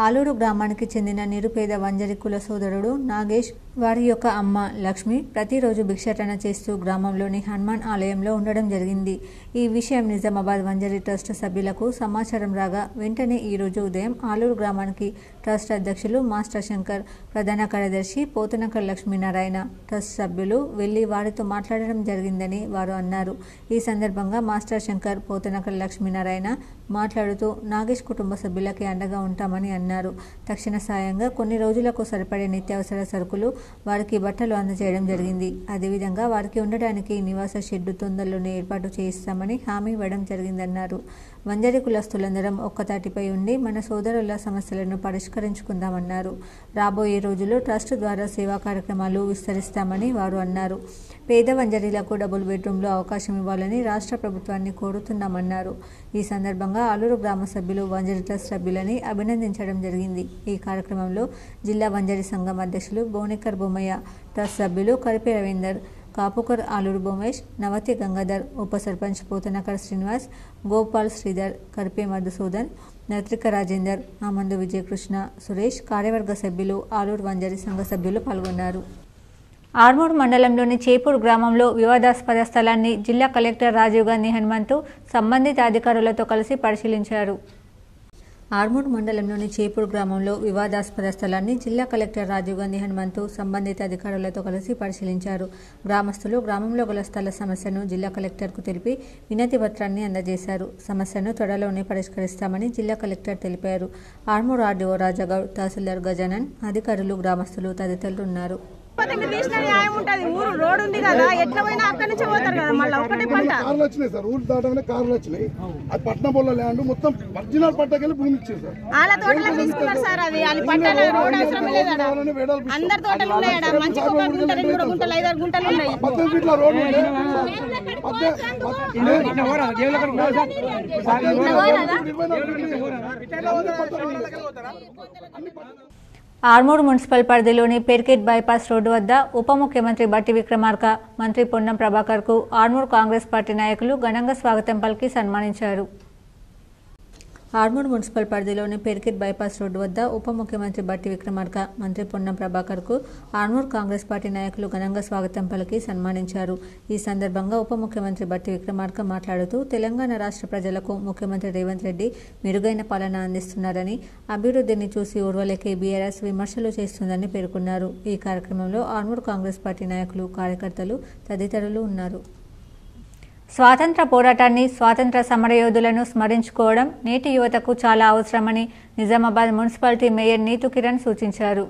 ఆలూరు గ్రామానికి చెందిన నిరుపేద వంజరి కుల సోదరుడు నాగేష్, వారి యొక్క అమ్మ లక్ష్మి ప్రతిరోజు భిక్షాటన చేస్తూ గ్రామంలోని హనుమాన్ ఆలయంలో ఉండడం జరిగింది. ఈ విషయం నిజామాబాద్ వంజరి ట్రస్ట్ సభ్యులకు సమాచారం రాగా వెంటనే ఈరోజు ఉదయం ఆలూరు గ్రామానికి ట్రస్ట్ అధ్యక్షులు మాస్టర్ శంకర్, ప్రధాన కార్యదర్శి పోతనకర్ లక్ష్మీనారాయణ, ట్రస్ట్ సభ్యులు వెళ్లి వారితో మాట్లాడడం జరిగిందని వారు అన్నారు. ఈ సందర్భంగా మాస్టర్ శంకర్, పోతనకర్ లక్ష్మీనారాయణ మాట్లాడుతూ నాగేష్ కుటుంబ సభ్యులకి అండగా ఉంటామని అన్నారు. తక్షణ సాయంగా కొన్ని రోజులకు సరిపడే నిత్యావసర సరుకులు, వారికి బట్టలు అందజేయడం జరిగింది. అదేవిధంగా వారికి ఉండడానికి నివాస షెడ్డు తొందరలోనే ఏర్పాటు చేయిస్తామని హామీ ఇవ్వడం జరిగిందన్నారు. వంజరి కులస్తులందరం ఒక్కతాటిపై ఉండి మన సోదరుల సమస్యలను పరిష్కరించుకుందామన్నారు. రాబోయే రోజుల్లో ట్రస్ట్ ద్వారా సేవా కార్యక్రమాలు విస్తరిస్తామని వారు అన్నారు. పేద వంజరీలకు డబుల్ బెడ్రూమ్లో అవకాశం ఇవ్వాలని రాష్ట్ర ప్రభుత్వాన్ని కోరుతున్నామన్నారు. ఈ సందర్భంగా ఆలూరు గ్రామ సభ్యులు వంజరి ట్రస్ట్ సభ్యులని అభినందించడం జరిగింది. ఈ కార్యక్రమంలో జిల్లా వంజరి సంఘం అధ్యక్షులు బోనేకర్ బొమ్మయ్య, ట్రస్ట్ సభ్యులు కరిపే రవీందర్, కాపుకర్ ఆలూరు బొమేష్, నవతి గంగాధర్, ఉప సర్పంచ్ పోతనకర్ శ్రీనివాస్, గోపాల్ శ్రీధర్, కరిపే మధుసూదన్, నత్రిక రాజేందర్, ఆమందు విజయకృష్ణ, సురేష్, కార్యవర్గ సభ్యులు, ఆలూరు వంజరి సంఘ సభ్యులు పాల్గొన్నారు. ఆర్మూర్ మండలంలోని చేపూర్ గ్రామంలో వివాదాస్పద స్థలాన్ని జిల్లా కలెక్టర్ రాజీవ్ గాంధీ హనుమంతు సంబంధిత అధికారులతో కలిసి పరిశీలించారు. ఆర్మూర్ మండలంలోని చేపూర్ గ్రామంలో వివాదాస్పద స్థలాన్ని జిల్లా కలెక్టర్ రాజీవ్ గాంధీ హనుమంతు సంబంధిత అధికారులతో కలిసి పరిశీలించారు. గ్రామస్తులు గ్రామంలో గల స్థల సమస్యను జిల్లా కలెక్టర్కు తెలిపి వినతి పత్రాన్ని అందజేశారు. సమస్యను త్వరలోనే పరిష్కరిస్తామని జిల్లా కలెక్టర్ తెలిపారు. ఆర్మూర్ ఆర్డీఓ రాజాగౌడ్, తహసీల్దార్ గజానన్, అధికారులు, గ్రామస్తులు తదితరులు ఉన్నారు. ఊరు రోడ్ ఉంది కదా, ఎట్లా పోయినా అక్కడి నుంచి పోతారు కదా. మళ్ళీ ఒకటే పంట కార్లు వచ్చినాయి సార్, ఊరు దాటగానే కార్లు వచ్చినాయి. అది పట్నం పొల్ల ల్యాండ్ మొత్తం ఒరిజినల్ పట్టకెళ్ళి భూమి ఇచ్చారు సార్. వాళ్ళ తోటలో తీసుకున్నారు సార్. అది వాళ్ళ పట్ట రోడ్ అవసరం లేదట. అందరి తోటలు ఉన్నాయట. మంచిగా 1 గుంట 2 గుంటలు 5-6 గుంటలు ఉన్నాయి. 18 ఫీట్ల రోడ్ ఉంది. ఆర్మూర్ మున్సిపల్ పరిధిలోని పెర్కెట్ బైపాస్ రోడ్డు వద్ద ఉప ముఖ్యమంత్రి బట్టి విక్రమార్క, మంత్రి పొన్నం ప్రభాకర్కు ఆర్మూర్ కాంగ్రెస్ పార్టీ నాయకులు ఘనంగా స్వాగతం పలికి సన్మానించారు. ఆర్మూర్ మున్సిపల్ పరిధిలోని పెర్కెట్ బైపాస్ రోడ్డు వద్ద ఉప ముఖ్యమంత్రి బట్టి విక్రమార్క, మంత్రి పొన్నం ప్రభాకర్కు ఆర్మూర్ కాంగ్రెస్ పార్టీ నాయకులు ఘనంగా స్వాగతం పలికి సన్మానించారు. ఈ సందర్భంగా ఉప ముఖ్యమంత్రి బట్టి విక్రమార్క మాట్లాడుతూ తెలంగాణ రాష్ట్ర ప్రజలకు ముఖ్యమంత్రి రేవంత్ రెడ్డి మెరుగైన పాలన అందిస్తున్నారని, అభివృద్ధిని చూసి ఓర్వలేకే బీఆర్ఎస్ విమర్శలు చేస్తుందని పేర్కొన్నారు. ఈ కార్యక్రమంలో ఆర్మూర్ కాంగ్రెస్ పార్టీ నాయకులు, కార్యకర్తలు తదితరులు ఉన్నారు. స్వాతంత్ర పోరాటాన్ని, స్వాతంత్ర సమరయోధులను స్మరించుకోవడం నేటి యువతకు చాలా అవసరమని నిజామాబాద్ మున్సిపాలిటీ మేయర్ నీతు కిరణ్ సూచించారు.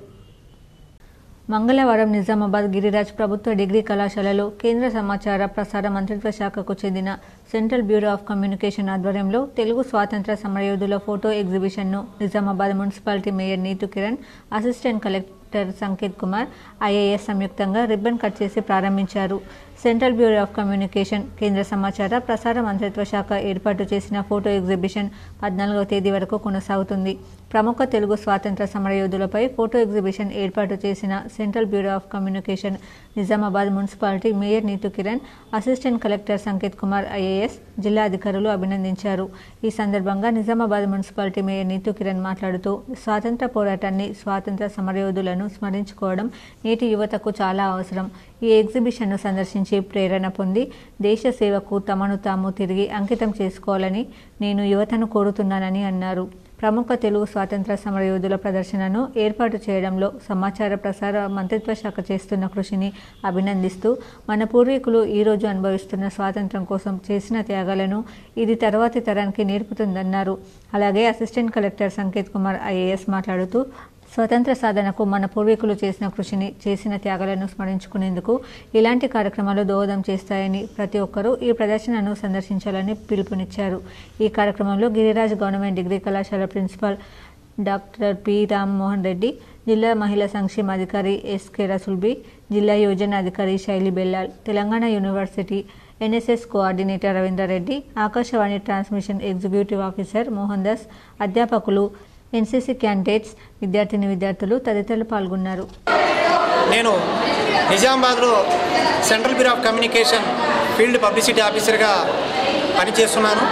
మంగళవారం నిజామాబాద్ గిరిరాజ్ ప్రభుత్వ డిగ్రీ కళాశాలలో కేంద్ర సమాచార ప్రసార మంత్రిత్వ శాఖకు చెందిన సెంట్రల్ బ్యూరో ఆఫ్ కమ్యూనికేషన్ ఆధ్వర్యంలో తెలుగు స్వాతంత్ర సమరయోధుల ఫోటో ఎగ్జిబిషన్ను Nizamabad municipality mayor Neetu Kiran, assistant collector Sanket Kumar, IAS సంయుక్తంగా రిబ్బన్ కట్ చేసి ప్రారంభించారు. సెంట్రల్ బ్యూరో ఆఫ్ కమ్యూనికేషన్, కేంద్ర సమాచార ప్రసార మంత్రిత్వ శాఖ ఏర్పాటు చేసిన ఫోటో ఎగ్జిబిషన్ 14వ తేదీ వరకు కొనసాగుతుంది. ప్రముఖ తెలుగు స్వాతంత్ర సమరయోధులపై ఫోటో ఎగ్జిబిషన్ ఏర్పాటు చేసిన Central Bureau of Communication, Nizamabad municipality mayor Neetu Kiran, assistant collector Sanket Kumar IAS, జిల్లా అధికారులు అభినందించారు. ఈ సందర్భంగా నిజామాబాద్ మున్సిపాలిటీ మేయర్ నీతు కిరణ్ మాట్లాడుతూ, స్వాతంత్ర పోరాటాన్ని, స్వాతంత్ర సమరయోధులను స్మరించుకోవడం నేటి యువతకు చాలా అవసరం. ఈ ఎగ్జిబిషన్ను సందర్శించి ప్రేరణ పొంది దేశ సేవకు తమను తాము తిరిగి అంకితం చేసుకోవాలని నేను యువతను కోరుతున్నానని అన్నారు. ప్రముఖ తెలుగు స్వాతంత్ర సమరయోధుల ప్రదర్శనను ఏర్పాటు చేయడంలో సమాచార ప్రసార మంత్రిత్వ శాఖ చేస్తున్న కృషిని అభినందిస్తూ, మన పూర్వీకులు ఈరోజు అనుభవిస్తున్న స్వాతంత్రం కోసం చేసిన త్యాగాలను ఇది తర్వాతి తరానికి నేర్పుతుందన్నారు. అలాగే assistant collector Sanket Kumar IAS మాట్లాడుతూ, స్వతంత్ర సాధనకు మన పూర్వీకులు చేసిన కృషిని, చేసిన త్యాగాలను స్మరించుకునేందుకు ఇలాంటి కార్యక్రమాలు దోహదం చేస్తాయని, ప్రతి ఒక్కరూ ఈ ప్రదర్శనను సందర్శించాలని పిలుపునిచ్చారు. ఈ కార్యక్రమంలో గిరిరాజ్ గవర్నమెంట్ డిగ్రీ కళాశాల principal doctor P Rammohan Reddy, జిల్లా మహిళా సంక్షేమ అధికారి ఎస్కే రసూల్బీ, జిల్లా యోజన అధికారి Shaili Bellal, Telangana University NSS coordinator Ravindra Reddy, Akashvani transmission executive officer Mohan Das, అధ్యాపకులు, ఎన్సీసీ క్యాండిడేట్స్, విద్యార్థులు తదితరులు పాల్గొన్నారు. నేను నిజామాబాద్లో Central Bureau of Communication field publicity ఆఫీసర్గా పనిచేస్తున్నాను.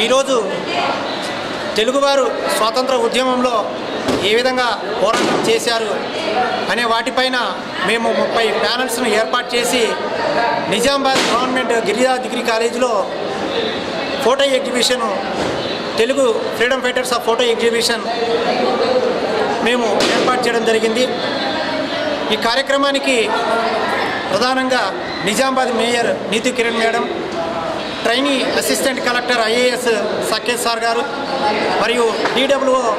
ఈరోజు తెలుగువారు స్వాతంత్ర ఉద్యమంలో ఏ విధంగా పోరాటం చేశారు అనే వాటిపైన మేము 30 ప్యానల్స్ను ఏర్పాటు చేసి నిజామాబాద్ గవర్నమెంట్ గిరిరాజ్ డిగ్రీ కాలేజీలో photo exhibition, Telugu freedom fighters of photo exhibition మేము ఏర్పాటు చేయడం జరిగింది. ఈ కార్యక్రమానికి ప్రధానంగా Nizamabad mayor Neetu Kiran madam, trainee assistant collector IAS Saketh sir గారు, మరియు DWO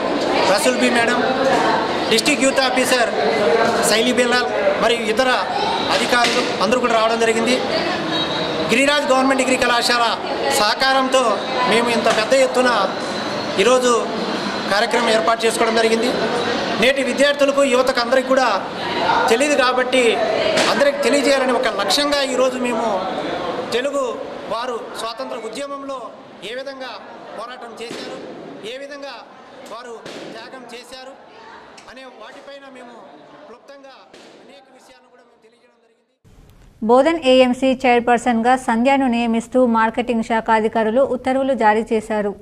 Rasool Bi madam, district youth officer Shaili Bellal మరియు ఇతర అధికారులు అందరూ కూడా రావడం జరిగింది. గిరిరాజ్ గవర్నమెంట్ డిగ్రీ కళాశాల సహకారంతో మేము ఇంత పెద్ద ఎత్తున ఈరోజు కార్యక్రమం ఏర్పాటు చేసుకోవడం జరిగింది. నేటి విద్యార్థులకు, యువతకు అందరికీ కూడా తెలియదు కాబట్టి అందరికీ తెలియజేయాలని ఒక లక్ష్యంగా ఈరోజు మేము తెలుగు వారు స్వాతంత్ర ఉద్యమంలో ఏ విధంగా పోరాటం చేశారు, ఏ విధంగా వారు త్యాగం చేశారు అనే వాటిపైన మేము క్లుప్తంగా అనేక విషయాలను కూడా మేము తెలియజేయడం జరిగింది. బోధన్ ఏఎంసీ చైర్పర్సన్గా సంధ్యను నియమిస్తూ మార్కెటింగ్ శాఖ అధికారులు ఉత్తర్వులు జారీ చేశారు.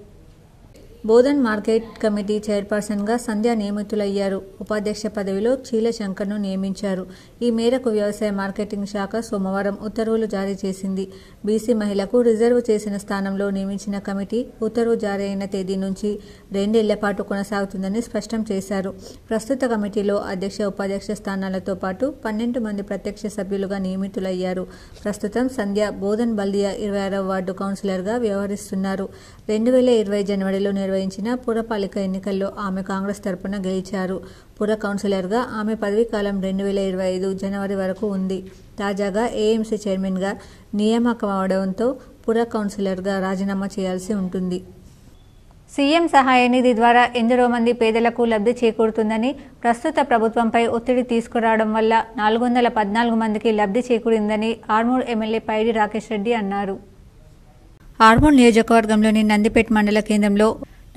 బోధన్ మార్కెట్ కమిటీ చైర్పర్సన్గా సంధ్య నియమితులయ్యారు. ఉపాధ్యక్ష పదవిలో చీల శంకర్ను నియమించారు. ఈ మేరకు వ్యవసాయ మార్కెటింగ్ శాఖ సోమవారం ఉత్తర్వులు జారీ చేసింది. బీసీ మహిళకు రిజర్వ్ చేసిన స్థానంలో నియమించిన కమిటీ ఉత్తర్వు జారీ అయిన తేదీ నుంచి 2 ఏళ్ల పాటు కొనసాగుతుందని స్పష్టం చేశారు. ప్రస్తుత కమిటీలో అధ్యక్ష, ఉపాధ్యక్ష స్థానాలతో పాటు 12 మంది ప్రత్యక్ష సభ్యులుగా నియమితులయ్యారు. ప్రస్తుతం సంధ్య బోధన్ బల్దియా 26వ వార్డు కౌన్సిలర్గా వ్యవహరిస్తున్నారు. 2020 జనవరిలో నిర్వహించిన పురపాలిక ఎన్నికల్లో ఆమె కాంగ్రెస్ తరపున గెలిచారు. పుర కౌన్సిలర్గా ఆమె పదవీకాలం 2025 జనవరి వరకు ఉంది. తాజాగా ఏఎంసీ చైర్మన్గా నియామకమవడంతో పుర కౌన్సిలర్గా రాజీనామా చేయాల్సి ఉంటుంది. సీఎం సహాయ నిధి ద్వారా ఎందరో మంది పేదలకు లబ్ధి చేకూరుతుందని, ప్రస్తుత ప్రభుత్వంపై ఒత్తిడి తీసుకురావడం వల్ల 414 మందికి లబ్ధి చేకూరిందని ఆర్మూర్ ఎమ్మెల్యే పైడి రాకేష్ రెడ్డి అన్నారు. ఆర్మూర్ నియోజకవర్గంలోని నందిపేట్ మండల కేంద్రంలో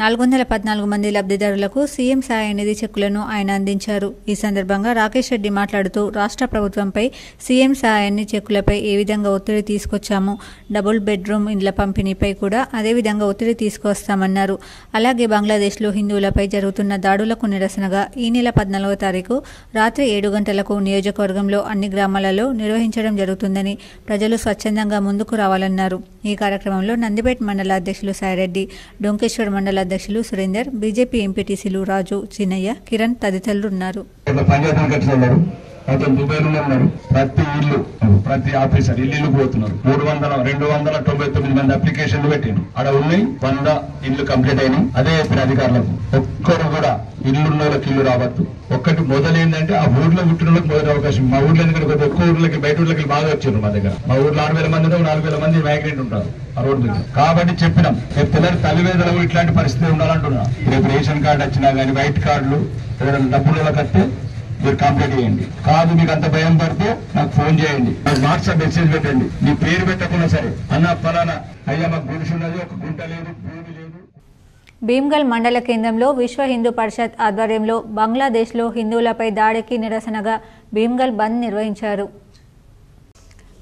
414 మంది లబ్ధిదారులకు సీఎం సహాయ నిధి చెక్కులను ఆయన అందించారు. ఈ సందర్భంగా రాకేష్ రెడ్డి మాట్లాడుతూ, రాష్ట్ర ప్రభుత్వంపై సీఎం సహాయాన్ని చెక్కులపై ఏ విధంగా ఒత్తిడి తీసుకొచ్చామో, డబుల్ బెడ్రూమ్ ఇండ్ల పంపిణీపై కూడా అదేవిధంగా ఒత్తిడి తీసుకొస్తామన్నారు. అలాగే బంగ్లాదేశ్లో హిందువులపై జరుగుతున్న దాడులకు నిరసనగా ఈ నెల 14వ తారీఖు రాత్రి 7 గంటలకు నియోజకవర్గంలో అన్ని గ్రామాలలో నిర్వహించడం జరుగుతుందని, ప్రజలు స్వచ్ఛందంగా ముందుకు రావాలన్నారు. ఈ కార్యక్రమంలో నందిపేట్ మండల అధ్యక్షులు సాయిరెడ్డి, డొంకేశ్వర్ మండల అధ్యక్షులు సురేందర్, బీజేపీ ఎంపీటీసీలు రాజు, చిన్నయ్య, కిరణ్ తదితరులు ఉన్నారు. ప్రతి ఇల్లు, ప్రతి ఆఫీసర్ ఇల్లు పోతున్నారు. 299 మంది అప్లికేషన్లు పెట్టిండు. అక్కడ ఉన్నాయి 100 ఇల్లు కంప్లీట్ అయినాయి. అదే అధికారులకు ఒక్కరు కూడా ఇల్లున్న వాళ్ళకి ఇల్లు రావద్దు. ఒక్కటి మొదలైందంటే ఆ ఊర్లో పుట్టిన మొదటి అవకాశం. మా ఊర్లో ఎందుకంటే ఎక్కువ ఊర్లకి, బయట ఊర్లకి బాగా వచ్చారు. మా దగ్గర మా ఊర్లో 6,000 మంది 4,000 మంది మైగ్రెంట్ ఉంటారు ఆ రోడ్డు మీద. కాబట్టి చెప్పినాం, రేపు పిల్లలు తల్లివేదలకు ఇట్లాంటి పరిస్థితి ఉండాలంటున్నా. రేపు రేషన్ కార్డు వచ్చినా గానీ, వైట్ కార్డులు ఏదైనా డబ్బులు కడితే మీరు కంప్లీట్ చేయండి. కాదు మీకు అంత భయం పడితే నాకు ఫోన్ చేయండి, నాకు వాట్సాప్ మెసేజ్ పెట్టండి. మీ పేరు పెట్టకుండా సరే, అన్న ఫలానా అయ్యా మాకు గుడిసి ఉన్నది, ఒక గుంట లేదు, భూమి లేదు. భీమ్గల్ మండల కేంద్రంలో విశ్వ హిందూ పరిషత్ ఆధ్వర్యంలో బంగ్లాదేశ్లో హిందువులపై దాడికి నిరసనగా భీమ్గల్ బంద్ నిర్వహించారు.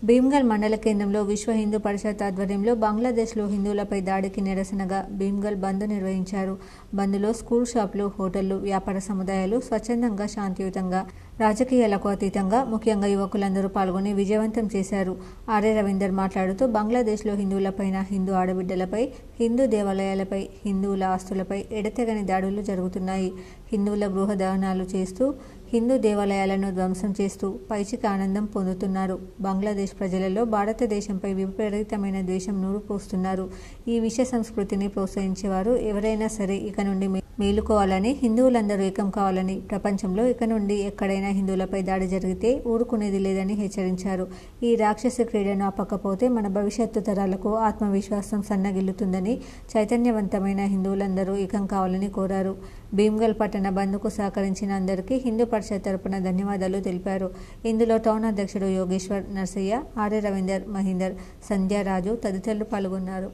భీమ్గల్ మండల కేంద్రంలో విశ్వ హిందూ పరిషత్ ఆధ్వర్యంలో బంగ్లాదేశ్లో హిందువులపై దాడికి నిరసనగా భీమ్గల్ బంద్ నిర్వహించారు. బంద్లో స్కూల్, షాపులు, హోటళ్లు, వ్యాపార సముదాయాలు స్వచ్ఛందంగా, శాంతియుతంగా, రాజకీయాలకు అతీతంగా ముఖ్యంగా యువకులందరూ పాల్గొని విజయవంతం చేశారు. ఆర్ఏ రవీందర్ మాట్లాడుతూ బంగ్లాదేశ్లో హిందువులపైన, హిందూ ఆడబిడ్డలపై, హిందూ దేవాలయాలపై, హిందువుల ఆస్తులపై ఎడతెగని దాడులు జరుగుతున్నాయి. హిందువుల గృహ దహనాలు చేస్తూ, హిందూ దేవాలయాలను ధ్వంసం చేస్తూ పైచిక ఆనందం పొందుతున్నారు. బంగ్లాదేశ్ ప్రజలలో భారతదేశంపై విపరీతమైన ద్వేషం నూరుపోస్తున్నారు. ఈ విష సంస్కృతిని ప్రోత్సహించేవారు ఎవరైనా సరే ఇక నుండి మేలుకోవాలని, హిందువులందరూ ఏకం కావాలని, ప్రపంచంలో ఇక నుండి ఎక్కడైనా హిందువులపై దాడి జరిగితే ఊరుకునేది లేదని హెచ్చరించారు. ఈ రాక్షస క్రీడను ఆపకపోతే మన భవిష్యత్తు తరాలకు ఆత్మవిశ్వాసం సన్నగిల్లుతుందని, చైతన్యవంతమైన హిందువులందరూ ఏకం కావాలని కోరారు. భీమ్గల్ పట్టణ బంద్కు సహకరించిన అందరికీ హిందూ పరిషత్ తరపున ధన్యవాదాలు తెలిపారు. ఇందులో టౌన్ అధ్యక్షుడు యోగేశ్వర్, నర్సయ్య, ఆర్ఏ రవీందర్, మహేందర్, సంధ్యారాజు తదితరులు పాల్గొన్నారు.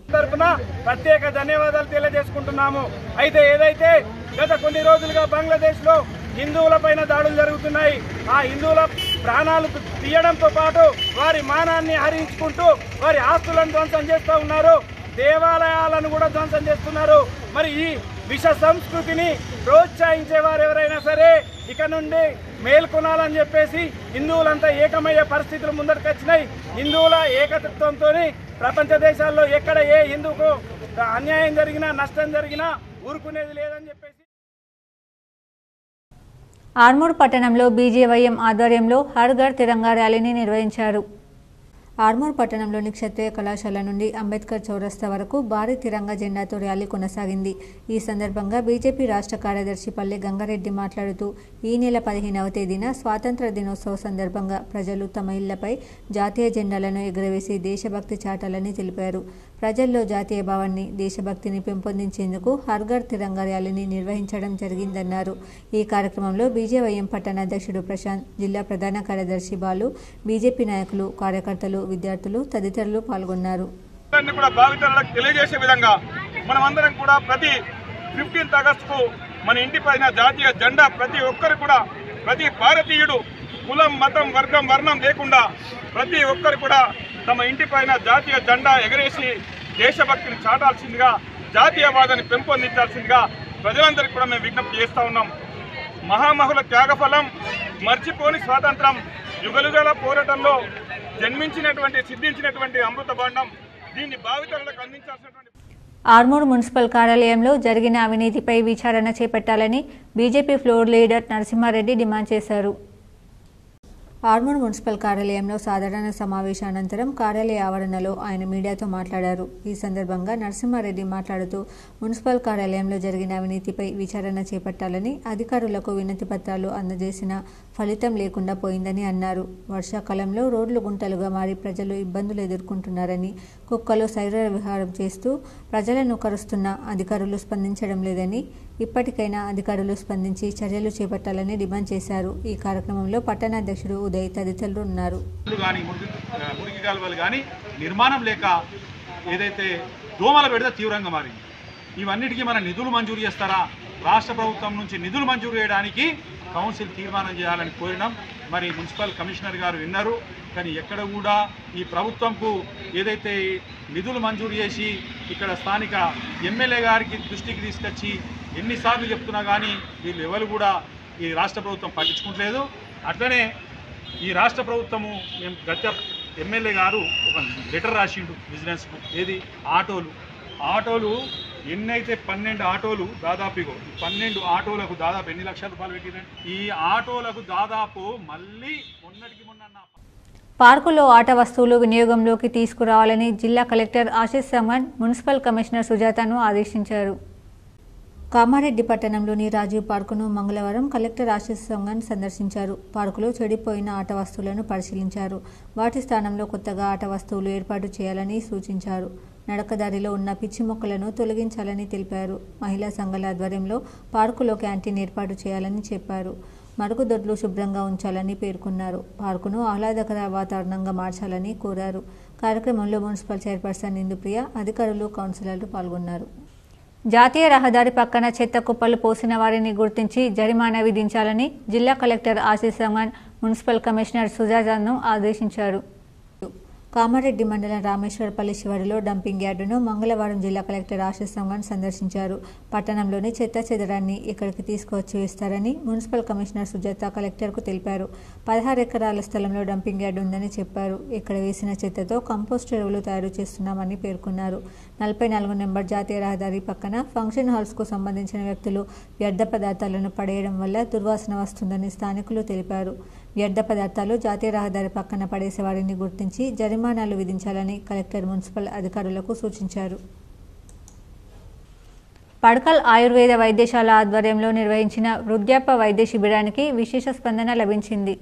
ప్రత్యేక ధన్యవాదాలు తెలియజేసుకుంటున్నాము. అయితే ఏదైతే గత కొన్ని రోజులుగా బంగ్లాదేశ్ లో హిందువుల పైన దాడులు జరుగుతున్నాయి, ఆ హిందువుల ప్రాణాలు తీయడంతో పాటు వారి మానాన్ని హరించుకుంటూ వారి ఆస్తులను ధ్వంసం చేస్తూ ఉన్నారు, దేవాలయాలను కూడా ధ్వంసం చేస్తున్నారు. మరి ఈ విష సంస్కృతిని ప్రోత్సహించే వారు ఎవరైనా సరే ఇక నుండి మేల్కొనాలని చెప్పేసి హిందువులంతా ఏకమయ్యే పరిస్థితులు ముందరికి వచ్చినాయి. హిందువుల ఏకత్వంతో ప్రపంచ దేశాల్లో ఎక్కడ ఏ హిందువుకు అన్యాయం జరిగినా, నష్టం జరిగినా ఊరుకునేది లేదని చెప్పేసి ఆర్మూర్ పట్టణంలో బీజేవైఎం ఆధ్వర్యంలో హర్ ఘర్ తిరంగా ర్యాలీని నిర్వహించారు. ఆర్మూర్ పట్టణంలోని క్షత్రియ కళాశాల నుండి అంబేద్కర్ చౌరస్తా వరకు భారీ తిరంగా జెండాతో ర్యాలీ కొనసాగింది. ఈ సందర్భంగా బీజేపీ రాష్ట్ర కార్యదర్శి పల్లె గంగారెడ్డి మాట్లాడుతూ ఈ నెల 15వ తేదీన స్వాతంత్ర దినోత్సవ సందర్భంగా ప్రజలు తమ ఇళ్లపై జాతీయ జెండాలను ఎగురవేసి దేశభక్తి చాటాలని తెలిపారు. ప్రజల్లో జాతీయ భావాన్ని, దేశభక్తిని పెంపొందించేందుకు హర్ ఘర్ తిరంగా ర్యాలీని నిర్వహించడం జరిగిందన్నారు. ఈ కార్యక్రమంలో బీజేవైఎం పట్టణ అధ్యక్షుడు ప్రశాంత్, జిల్లా ప్రధాన కార్యదర్శి బాలు, బీజేపీ నాయకులు, కార్యకర్తలు, విద్యార్థులు తదితరులు పాల్గొన్నారు. తెలియజేసే విధంగా మనమందరం కూడా ప్రతి 15th ఆగస్టుకు మన ఇంటి పైన జాతీయ జెండా ప్రతి ఒక్కరు కూడా, ప్రతి భారతీయుడు కులం, మతం, వర్గం, వర్ణం లేకుండా ప్రతి ఒక్కరు కూడా తమ ఇంటి పైన జాతీయ జెండా ఎగరేసి దేశభక్తిని చాటాల్సిందిగా, జాతీయవాదాన్ని పెంపొందించాల్సిందిగా ప్రజలందరికీ కూడా మేము విజ్ఞప్తి చేస్తూ ఉన్నాం. మహామహుల త్యాగఫలం, మర్చిపోని స్వాతంత్రం, యుగలుగల పోరాటంలో జన్మించినటువంటి, సిద్ధించినటువంటి అమృత భాండం, దీన్ని భావితరులకు అందించాల్సినటువంటి. ఆర్మూర్ మున్సిపల్ కార్యాలయంలో జరిగిన అవినీతిపై విచారణ చేపట్టాలని BJP floor leader Narasimha Reddy demand చేశారు. ఆర్మూర్ మున్సిపల్ కార్యాలయంలో సాధారణ సమావేశానంతరం కార్యాలయ ఆవరణలో ఆయన మీడియాతో మాట్లాడారు. ఈ సందర్భంగా నరసింహారెడ్డి మాట్లాడుతూ మున్సిపల్ కార్యాలయంలో జరిగిన అవినీతిపై విచారణ చేపట్టాలని, అధికారులకు వినతి పత్రాలు అందజేసిన ఫలితం లేకుండా పోయిందని అన్నారు. వర్షాకాలంలో రోడ్లు గుంటలుగా మారి ప్రజలు ఇబ్బందులు ఎదుర్కొంటున్నారని, కుక్కలు శరీర విహారం చేస్తూ ప్రజలను కరుస్తున్న అధికారులు స్పందించడం లేదని, ఇప్పటికైనా అధికారులు స్పందించి చర్యలు చేపట్టాలని డిమాండ్ చేశారు. ఈ కార్యక్రమంలో పట్టణాధ్యక్షుడు ఉదయ్ తదితరులు ఉన్నారు. మురికి కాలువలు కానీ నిర్మాణం లేక ఏదైతే దోమల బెడద తీవ్రంగా మారింది, ఇవన్నిటికీ మన నిధులు మంజూరు చేస్తారా? రాష్ట్ర ప్రభుత్వం నుంచి నిధులు మంజూరు చేయడానికి కౌన్సిల్ తీర్మానం చేయాలని కోరినాం. మరి మున్సిపల్ కమిషనర్ గారు విన్నారు, కానీ ఎక్కడ కూడా ఈ ప్రభుత్వంకు ఏదైతే నిధులు మంజూరు చేసి ఇక్కడ స్థానిక ఎమ్మెల్యే గారికి దృష్టికి తీసుకొచ్చి ఎన్నిసార్లు చెప్తున్నా కానీ వీళ్ళు ఎవరు కూడా ఈ రాష్ట్ర ప్రభుత్వం పట్టించుకోవట్లేదు. అట్లనే ఈ రాష్ట్ర ప్రభుత్వము మేము గత ఎమ్మెల్యే గారు ఒక లెటర్ రాసిండు బిజినెస్కు, ఏది ఆటోలు ఎన్నైతే 12 ఆటోలు దాదాపు 12 ఆటోలకు దాదాపు ఎన్ని లక్షల రూపాయలు పెట్టిరండి. ఈ ఆటోలకు దాదాపు మళ్ళీ మొన్నటికి మొన్న పార్కులో ఆట వస్తువులు వినియోగంలోకి తీసుకురావాలని జిల్లా కలెక్టర్ ఆశీష్ సంగన్ మున్సిపల్ కమిషనర్ సుజాతను ఆదేశించారు. కామారెడ్డి పట్టణంలోని రాజీవ్ పార్కును మంగళవారం కలెక్టర్ ఆశీష్ సంగన్ సందర్శించారు. పార్కులో చెడిపోయిన ఆట వస్తువులను పరిశీలించారు. వాటి స్థానంలో కొత్తగా ఆట వస్తువులు ఏర్పాటు చేయాలని సూచించారు. నడకదారిలో ఉన్న పిచ్చి మొక్కలను తొలగించాలని తెలిపారు. మహిళా సంఘాల ఆధ్వర్యంలో పార్కులో క్యాంటీన్ ఏర్పాటు చేయాలని చెప్పారు. మరుగుదొడ్లు శుభ్రంగా ఉంచాలని పేర్కొన్నారు. పార్కును ఆహ్లాదకర వాతావరణంగా మార్చాలని కోరారు. కార్యక్రమంలో మున్సిపల్ చైర్పర్సన్ ఇందుప్రియ, అధికారులు, కౌన్సిలర్లు పాల్గొన్నారు. జాతీయ రహదారి పక్కన చెత్త కుప్పలు పోసిన వారిని గుర్తించి జరిమానా విధించాలని జిల్లా కలెక్టర్ ఆశీస్ సంగన్ మున్సిపల్ కమిషనర్ సుజాతను ఆదేశించారు. కామారెడ్డి మండలం రామేశ్వరపల్లి శివారులో డంపింగ్ యార్డును మంగళవారం జిల్లా కలెక్టర్ ఆశీస్ సంగన్ సందర్శించారు. పట్టణంలోని చెత్త చెదరాన్ని ఇక్కడికి తీసుకువచ్చి వేస్తారని మున్సిపల్ కమిషనర్ సుజాత కలెక్టర్కు తెలిపారు. 16 ఎకరాల స్థలంలో డంపింగ్ యార్డు ఉందని చెప్పారు. ఇక్కడ వేసిన చెత్తతో కంపోస్ట్ ఎరువులు తయారు చేస్తున్నామని పేర్కొన్నారు. 44 నెంబర్ జాతీయ రహదారి పక్కన ఫంక్షన్ హాల్స్కు సంబంధించిన వ్యక్తులు వ్యర్థ పదార్థాలను పడేయడం వల్ల దుర్వాసన వస్తుందని స్థానికులు తెలిపారు. వ్యర్థ పదార్థాలు జాతీయ రహదారి పక్కన పడేసే వారిని గుర్తించి జరిమానాలు విధించాలని కలెక్టర్ మున్సిపల్ అధికారులకు సూచించారు. పడకల్ ఆయుర్వేద వైద్యశాల ఆధ్వర్యంలో నిర్వహించిన వృద్ధాప్య వైద్య శిబిరానికి విశేష స్పందన లభించింది.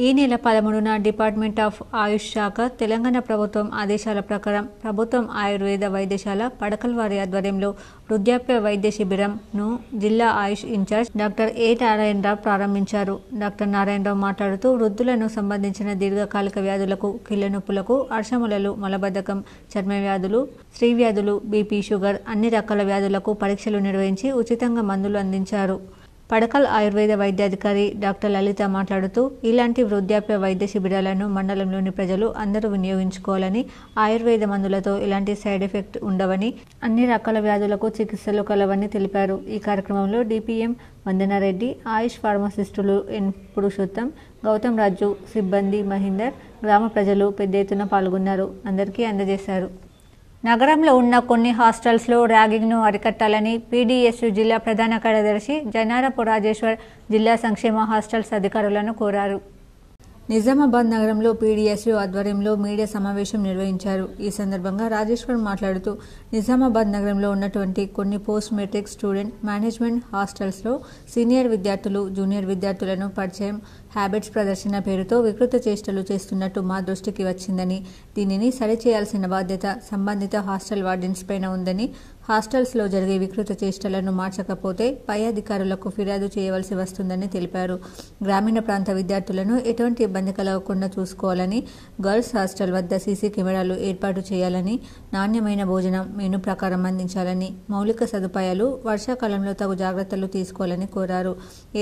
ఈ నెల 13న డిపార్ట్మెంట్ ఆఫ్ ఆయుష్ శాఖ తెలంగాణ ప్రభుత్వం ఆదేశాల ప్రకారం ప్రభుత్వం ఆయుర్వేద వైద్యశాల పడకల్ వారి ఆధ్వర్యంలో వృద్ధాప్య వైద్య శిబిరంను జిల్లా ఆయుష్ ఇన్ఛార్జ్ డాక్టర్ ఏ నారాయణరావు ప్రారంభించారు. డాక్టర్ నారాయణరావు మాట్లాడుతూ వృద్ధులను సంబంధించిన దీర్ఘకాలిక వ్యాధులకు, కీళ్ల నొప్పులకు, అర్షములలు, మలబద్ధకం, చర్మ వ్యాధులు, స్త్రీ వ్యాధులు, బీపీ, షుగర్ అన్ని రకాల వ్యాధులకు పరీక్షలు నిర్వహించి ఉచితంగా మందులు అందించారు. పడకల్ ఆయుర్వేద వైద్యాధికారి డాక్టర్ లలిత మాట్లాడుతూ ఇలాంటి వృద్ధాప్య వైద్య శిబిరాలను మండలంలోని ప్రజలు అందరూ వినియోగించుకోవాలని, ఆయుర్వేద మందులతో ఎలాంటి సైడ్ ఎఫెక్ట్ ఉండవని, అన్ని రకాల వ్యాధులకు చికిత్సలు కలవని తెలిపారు. ఈ కార్యక్రమంలో డిపిఎం వందనారెడ్డి, ఆయుష్ ఫార్మసిస్టులు ఎన్ పురుషోత్తం, గౌతమ్ రాజు, సిబ్బంది, మహేందర్, గ్రామ ప్రజలు పెద్ద ఎత్తున పాల్గొన్నారు. అందరికీ అందజేశారు. నగరంలో ఉన్న కొన్ని హాస్టల్స్లో ర్యాగింగ్ను అరికట్టాలని పీడీఎస్యు జిల్లా ప్రధాన కార్యదర్శి జనారపు రాజేశ్వర్ జిల్లా సంక్షేమ హాస్టల్స్ అధికారులను కోరారు. నిజామాబాద్ నగరంలో పీడీఎస్యు ఆధ్వర్యంలో మీడియా సమావేశం నిర్వహించారు. ఈ సందర్భంగా రాజేశ్వర్ మాట్లాడుతూ నిజామాబాద్ నగరంలో ఉన్నటువంటి కొన్ని పోస్ట్ మెట్రిక్ స్టూడెంట్ మేనేజ్మెంట్ హాస్టల్స్లో సీనియర్ విద్యార్థులు, జూనియర్ విద్యార్థులను పరిచయం, హ్యాబిట్స్ ప్రదర్శన పేరుతో వికృత చేష్టలు చేస్తున్నట్టు మా దృష్టికి వచ్చిందని, దీనిని సరిచేయాల్సిన బాధ్యత సంబంధిత హాస్టల్ వార్డెన్స్ పైన ఉందని, హాస్టల్స్లో జరిగే వికృత చేష్టలను మార్చకపోతే పై అధికారులకు ఫిర్యాదు చేయవలసి వస్తుందని తెలిపారు. గ్రామీణ ప్రాంత విద్యార్థులను ఎటువంటి ఇబ్బంది కలగకుండా చూసుకోవాలని, గర్ల్స్ హాస్టల్ వద్ద సీసీ కెమెరాలు ఏర్పాటు చేయాలని, నాణ్యమైన భోజనం మెనూ ప్రకారం అందించాలని, మౌలిక సదుపాయాలు వర్షాకాలంలో తగు జాగ్రత్తలు తీసుకోవాలని కోరారు.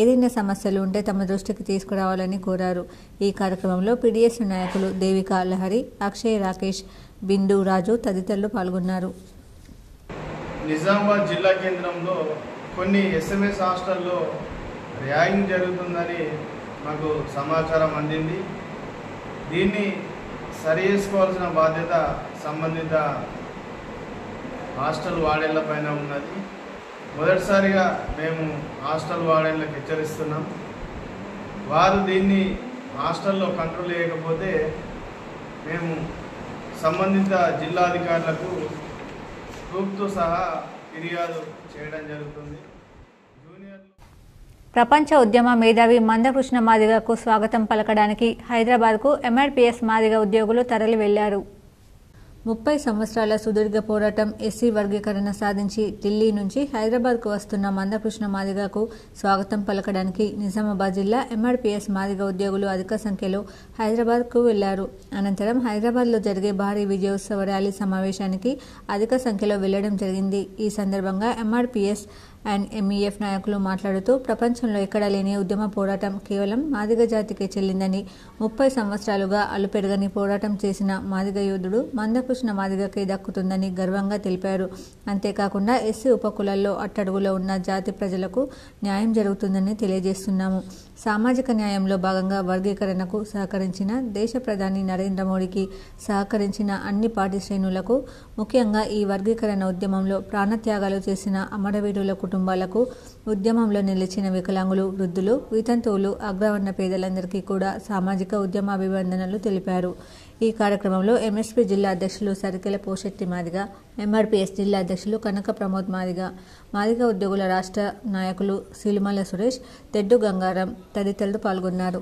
ఏదైనా సమస్యలు ఉంటే తమ దృష్టికి తీసుకురావాలని కోరారు. ఈ కార్యక్రమంలో పీడీఎస్ నాయకులు దేవిక, లహరి, అక్షయ్, రాకేష్, బిందు, రాజు తదితరులు పాల్గొన్నారు. నిజామాబాద్ జిల్లా కేంద్రంలో కొన్ని ఎస్ఎంఎస్ హాస్టల్లో ర్యాగింగ్ జరుగుతుందని మాకు సమాచారం అందింది. దీన్ని సరి చేసుకోవాల్సిన బాధ్యత సంబంధిత హాస్టల్ వార్డెన్ల పైన ఉన్నది. మొదటిసారిగా మేము హాస్టల్ వార్డెన్లకు హెచ్చరిస్తున్నాం. వారు దీన్ని హాస్టల్లో కంట్రోల్ చేయకపోతే మేము సంబంధిత జిల్లాధికారులకు ప్రూఫ్తో సహా ఫిర్యాదు చేయడం జరుగుతుంది. ప్రపంచ ఉద్యమ మేధావి మందకృష్ణ మాదిగకు స్వాగతం పలకడానికి హైదరాబాద్కు ఎంఆర్పీఎస్ మాదిగ ఉద్యోగులు తరలి వెళ్లారు. 30 సంవత్సరాల సుదీర్ఘ పోరాటం, ఎస్సీ వర్గీకరణ సాధించి ఢిల్లీ నుంచి హైదరాబాద్కు వస్తున్న మందకృష్ణ మాదిగకు స్వాగతం పలకడానికి నిజామాబాద్ జిల్లా ఎంఆర్పీఎస్ మాదిగ ఉద్యోగులు అధిక సంఖ్యలో హైదరాబాద్కు వెళ్లారు. అనంతరం హైదరాబాద్లో జరిగే భారీ విజయోత్సవ ర్యాలీ సమావేశానికి అధిక సంఖ్యలో వెళ్లడం జరిగింది. ఈ సందర్భంగా ఎంఆర్పీఎస్ అండ్ ఎంఈఎఫ్ నాయకులు మాట్లాడుతూ ప్రపంచంలో ఎక్కడా లేని ఉద్యమ పోరాటం కేవలం మాదిగ జాతికే చెల్లిందని, 30 సంవత్సరాలుగా అలుపెరగని పోరాటం చేసిన మాదిగ యోధుడు మందకృష్ణ మాదిగకే దక్కుతుందని గర్వంగా తెలిపారు. అంతేకాకుండా ఎస్సీ ఉపకులాల్లో అట్టడుగులో ఉన్న జాతి ప్రజలకు న్యాయం జరుగుతుందని తెలియజేస్తున్నాము. సామాజిక న్యాయంలో భాగంగా వర్గీకరణకు సహకరించిన దేశ ప్రధాని నరేంద్ర మోడీకి సహకరించిన అన్ని పార్టీ శ్రేణులకు, ముఖ్యంగా ఈ వర్గీకరణ ఉద్యమంలో ప్రాణత్యాగాలు చేసిన అమరవీరుల కుటుంబాలకు, ఉద్యమంలో నిలిచిన వికలాంగులు, వృద్ధులు, వితంతువులు, అగ్రవర్ణ పేదలందరికీ కూడా సామాజిక ఉద్యమ అభివందనలు తెలిపారు. ఈ కార్యక్రమంలో ఎంఎస్పీ జిల్లా అధ్యక్షులు సరికెల పోషెట్టి మాదిగ, ఎంఆర్పీఎస్ జిల్లా అధ్యక్షులు కనక ప్రమోద్ మాదిగ, మాదిగ ఉద్యోగుల రాష్ట్ర నాయకులు సిలుమల సురేష్, తెడ్డు గంగారం తదితరులు పాల్గొన్నారు.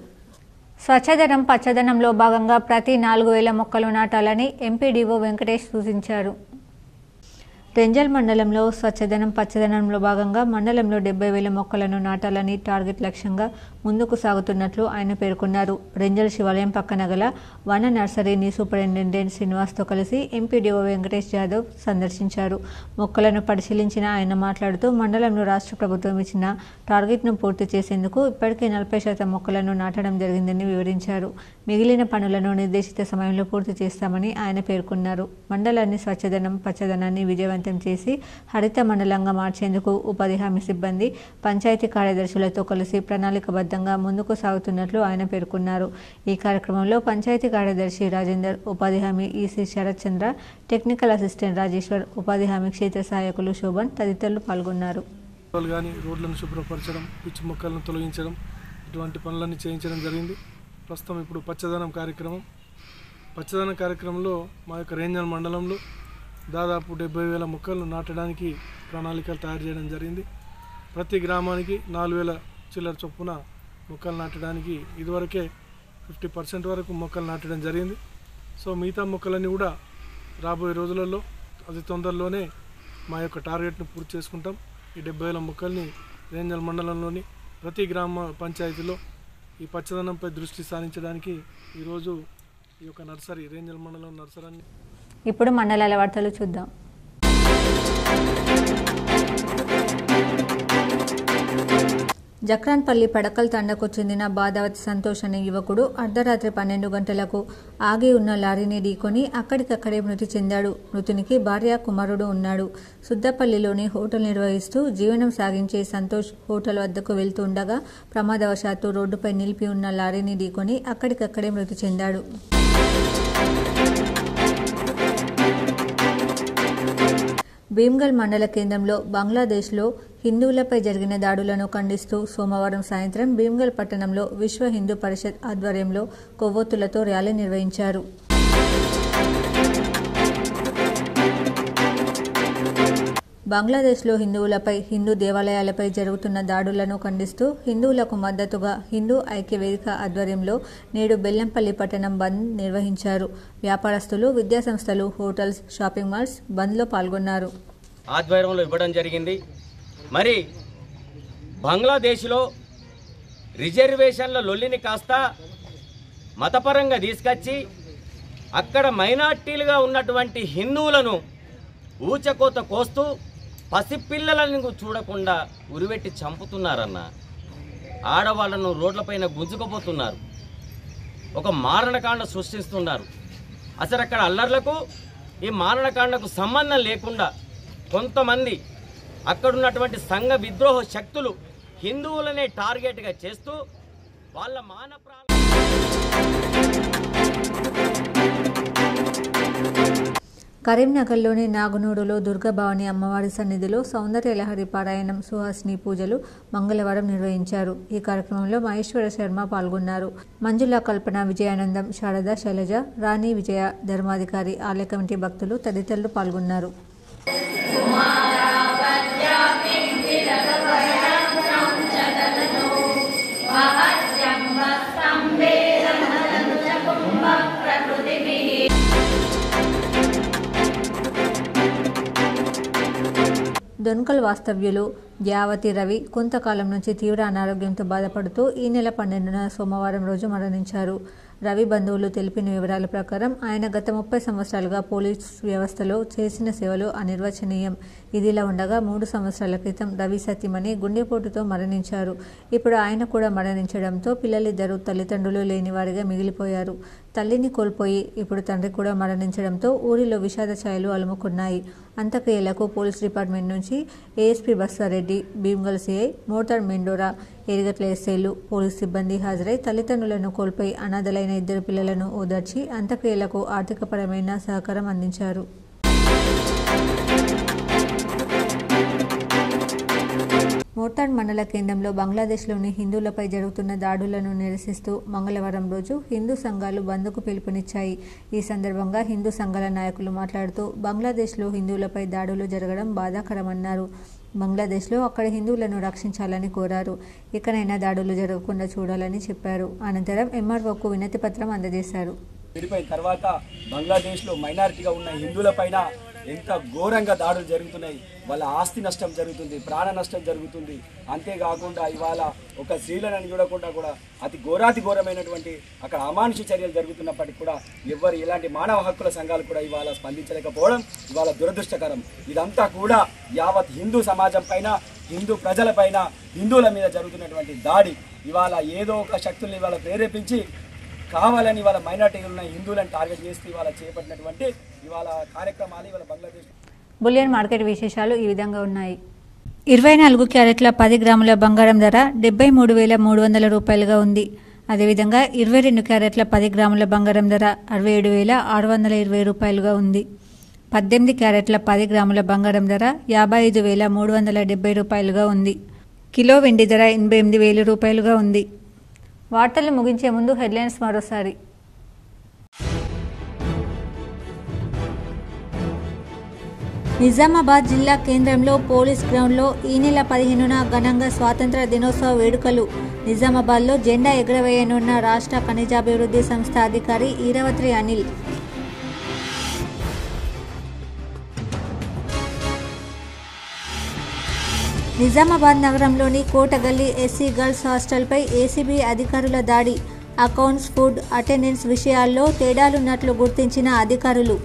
స్వచ్ఛదనం పచ్చదనంలో భాగంగా ప్రతి 4000 మొక్కలు నాటాలని ఎంపీడీఓ వెంకటేష్ సూచించారు. రెంజల్ మండలంలో స్వచ్ఛదనం పచ్చదనంలో భాగంగా మండలంలో 70,000 మొక్కలను నాటాలని టార్గెట్ లక్ష్యంగా ముందుకు సాగుతున్నట్లు ఆయన పేర్కొన్నారు. రెంజల్ శివాలయం పక్కన గల వన నర్సరీని సూపరింటెండెంట్ శ్రీనివాస్తో కలిసి ఎంపీడీఓ వెంకటేష్ యాదవ్ సందర్శించారు. మొక్కలను పరిశీలించిన ఆయన మాట్లాడుతూ మండలంలో రాష్ట్ర ప్రభుత్వం ఇచ్చిన టార్గెట్ను పూర్తి చేసేందుకు ఇప్పటికే 40% మొక్కలను నాటడం జరిగిందని వివరించారు. మిగిలిన పనులను నిర్దేశిత సమయంలో పూర్తి చేస్తామని ఆయన పేర్కొన్నారు. మండలాన్ని స్వచ్ఛదనం పచ్చదనాన్ని విజయవంతం చేసి హరిత మండలంగా మార్చేందుకు ఉపాధి హామీ సిబ్బంది పంచాయతీ కార్యదర్శులతో కలిసి ప్రణాళికబద్ధంగా ముందుకు సాగుతున్నట్లు ఆయన పేర్కొన్నారు. ఈ కార్యక్రమంలో పంచాయతీ కార్యదర్శి రాజేందర్, ఉపాధి హామీ ఈసీ శరత్ చంద్ర, టెక్నికల్ అసిస్టెంట్ రాజేశ్వర్, ఉపాధి హామీ క్షేత్ర సహాయకులు శోభన్ తదితరులు పాల్గొన్నారు. రోడ్లను శుభ్రపరచడం, పిచ్చి మొక్కలను తొలగించడం, ఇటువంటి పనులన్నీ చేయించడం జరిగింది. ప్రస్తుతం ఇప్పుడు పచ్చదనం కార్యక్రమంలో మా యొక్క రేంజల్ మండలంలో దాదాపు 70,000 మొక్కలను నాటడానికి ప్రణాళికలు తయారు చేయడం జరిగింది. ప్రతి గ్రామానికి 4,000 చిల్లర చొప్పున మొక్కలు నాటడానికి ఇదివరకే 50% వరకు మొక్కలు నాటడం జరిగింది. సో మిగతా మొక్కలన్నీ కూడా రాబోయే రోజులలో అతి తొందరలోనే మా యొక్క టార్గెట్ను పూర్తి చేసుకుంటాం. ఈ 70,000 మొక్కల్ని రేంజల్ మండలంలోని ప్రతి గ్రామ పంచాయతీలో ఈ పచ్చదనంపై దృష్టి సారించడానికి ఈరోజు ఈ యొక్క నర్సరీ రేంజల్ మండలం నర్సరీ. ఇప్పుడు మండలాల వార్తలు చూద్దాం. జక్రాన్పల్లి పడకల్ తండకు చెందిన బాదావతి సంతోష్ అనే యువకుడు అర్ధరాత్రి 12 గంటలకు ఆగి ఉన్న లారీని ఢీకొని అక్కడికక్కడే మృతి చెందాడు. మృతునికి భార్య, కుమారుడు ఉన్నాడు. సుద్దపల్లిలోని హోటల్ నిర్వహిస్తూ జీవనం సాగించే సంతోష్ హోటల్ వద్దకు వెళ్తూ ఉండగా ప్రమాదవశాత్తు రోడ్డుపై నిలిపి ఉన్న లారీని ఢీకొని అక్కడికక్కడే మృతి చెందాడు. భీమ్గల్ మండల కేంద్రంలో బంగ్లాదేశ్లో హిందువులపై జరిగిన దాడులను ఖండిస్తూ సోమవారం సాయంత్రం భీమ్గల్ పట్టణంలో విశ్వ హిందూ పరిషత్ ఆధ్వర్యంలో కొవ్వొత్తులతో ర్యాలీ నిర్వహించారు. బంగ్లాదేశ్లో హిందువులపై, హిందూ దేవాలయాలపై జరుగుతున్న దాడులను ఖండిస్తూ హిందువులకు మద్దతుగా హిందూ ఐక్య వేదిక ఆధ్వర్యంలో నేడు బెల్లంపల్లి పట్టణం బంద్ నిర్వహించారు. వ్యాపారస్తులు, విద్యాసంస్థలు, హోటల్స్, షాపింగ్ మాల్స్ బంద్లో పాల్గొన్నారు. ఆధ్వర్యంలో ఇవ్వడం జరిగింది. మరి బంగ్లాదేశ్లో రిజర్వేషన్ల లొల్లిని కాస్త మతపరంగా తీసుకొచ్చి అక్కడ మైనార్టీలుగా ఉన్నటువంటి హిందువులను ఊచకోత కోస్తూ పసిపిల్లలను చూడకుండా ఉరివెట్టి చంపుతున్నారన్న. ఆడవాళ్లను రోడ్లపైన గుంజుకుపోతున్నారు. ఒక మారణకాండ సృష్టిస్తున్నారు. అసలు అక్కడ అల్లర్లకు ఈ మారణకాండకు సంబంధం లేకుండా కొంతమంది అక్కడున్నటువంటి సంఘ విద్రోహ శక్తులు హిందువులనే టార్గెట్గా చేస్తూ వాళ్ళ కరీంనగర్లోని నాగునూడులో దుర్గాభవాని అమ్మవారి సన్నిధిలో సౌందర్య లహరి పారాయణం, సుహాసిని పూజలు మంగళవారం నిర్వహించారు. ఈ కార్యక్రమంలో మహేశ్వర శర్మ పాల్గొన్నారు. మంజుల, కల్పన, విజయానందం, శారద, శైలజ, రాణి, విజయ, ధర్మాధికారి, ఆలయ కమిటీ భక్తులు తదితరులు పాల్గొన్నారు. దొన్కల్ వాస్తవ్యులు యావతి రవి కొంతకాలం నుంచి తీవ్ర అనారోగ్యంతో బాధపడుతూ ఈ నెల 12న సోమవారం రోజు మరణించారు. రవి బంధువులు తెలిపిన వివరాల ప్రకారం ఆయన గత 30 సంవత్సరాలుగా పోలీస్ వ్యవస్థలో చేసిన సేవలు అనిర్వచనీయం. ఇదిలా ఉండగా 3 సంవత్సరాల క్రితం రవి సతీమణి గుండెపోటుతో మరణించారు. ఇప్పుడు ఆయన కూడా మరణించడంతో పిల్లలిద్దరూ తల్లిదండ్రులు లేని వారిగా మిగిలిపోయారు. తల్లిని కోల్పోయి ఇప్పుడు తండ్రి కూడా మరణించడంతో ఊరిలో విషాద ఛాయలు అలుముకున్నాయి. అంత్యక్రియలకు పోలీస్ డిపార్ట్మెంట్ నుంచి ఏఎస్పీ బస్సారెడ్డి, భీమ్గల్ సిఐ, మోటార్ మెండోరా, ఎరిగట్ల ఎస్ఐలు, పోలీస్ సిబ్బంది హాజరై తల్లిదండ్రులను కోల్పోయి అనాథలైన 2 పిల్లలను ఓదార్చి అంత్యక్రియలకు ఆర్థికపరమైన సహకారం అందించారు. మోర్తాడ్ మండల కేంద్రంలో బంగ్లాదేశ్లోని హిందువులపై జరుగుతున్న దాడులను నిరసిస్తూ మంగళవారం రోజు హిందూ సంఘాలు బంద్కు పిలుపునిచ్చాయి. ఈ సందర్భంగా హిందూ సంఘాల నాయకులు మాట్లాడుతూ బంగ్లాదేశ్లో హిందువులపై దాడులు జరగడం బాధాకరమన్నారు. బంగ్లాదేశ్లో అక్కడి హిందువులను రక్షించాలని కోరారు. ఇకనైనా దాడులు జరగకుండా చూడాలని చెప్పారు. అనంతరం ఎంఆర్ఓకు వినతి పత్రం అందజేశారు. విడిపోయిన తర్వాత బంగ్లాదేశ్లో మైనారిటీగా ఉన్న హిందువులపైన ఎంత ఘోరంగా దాడులు జరుగుతున్నాయి, వాళ్ళ ఆస్తి నష్టం జరుగుతుంది, ప్రాణ నష్టం జరుగుతుంది. అంతేకాకుండా ఇవాళ ఒక స్త్రీలను చూడకుండా కూడా అతి ఘోరమైనటువంటి అక్కడ అమానుష చర్యలు జరుగుతున్నప్పటికీ కూడా ఎవరు ఎలాంటి మానవ హక్కుల సంఘాలు కూడా ఇవాళ స్పందించలేకపోవడం ఇవాళ దురదృష్టకరం. ఇదంతా కూడా యావత్ హిందూ సమాజం పైన, హిందూ ప్రజల పైన, హిందువుల మీద జరుగుతున్నటువంటి దాడి. ఇవాళ ఏదో ఒక శక్తుల్ని ఇవాళ ప్రేరేపించి కావాలని ఇవాళ మైనార్టీలు ఉన్న హిందువులను టార్గెట్ చేస్తూ ఇవాళ చేపట్టినటువంటి ఇవాళ కార్యక్రమాలు ఇవాళ బంగ్లాదేశ్. బులియన్ మార్కెట్ విశేషాలు ఈ విధంగా ఉన్నాయి. 24 క్యారెట్ల 10 గ్రాముల బంగారం ధర 73,300 రూపాయలుగా ఉంది. అదేవిధంగా 22 క్యారెట్ల 10 గ్రాముల బంగారం ధర 67,620 రూపాయలుగా ఉంది. 18 క్యారెట్ల 10 గ్రాముల బంగారం ధర 55,370 రూపాయలుగా ఉంది. కిలో వెండి ధర 88,000 రూపాయలుగా ఉంది. వార్తలు ముగించే ముందు హెడ్లైన్స్ మరోసారి. నిజామాబాద్ జిల్లా కేంద్రంలో పోలీస్ గ్రౌండ్లో ఈ నెల 15న ఘనంగా స్వాతంత్ర దినోత్సవ వేడుకలు. నిజామాబాద్లో జెండా ఎగురవేయనున్న రాష్ట్ర ఖనిజాభివృద్ధి సంస్థ అధికారి ఈరవత్రి అనిల్. నిజామాబాద్ నగరంలోని కోటగల్లి ఎస్సీ గర్ల్స్ హాస్టల్పై ఏసీబీ అధికారుల దాడి. అకౌంట్స్, ఫుడ్, అటెండెన్స్ విషయాల్లో తేడాలున్నట్లు గుర్తించిన అధికారులు.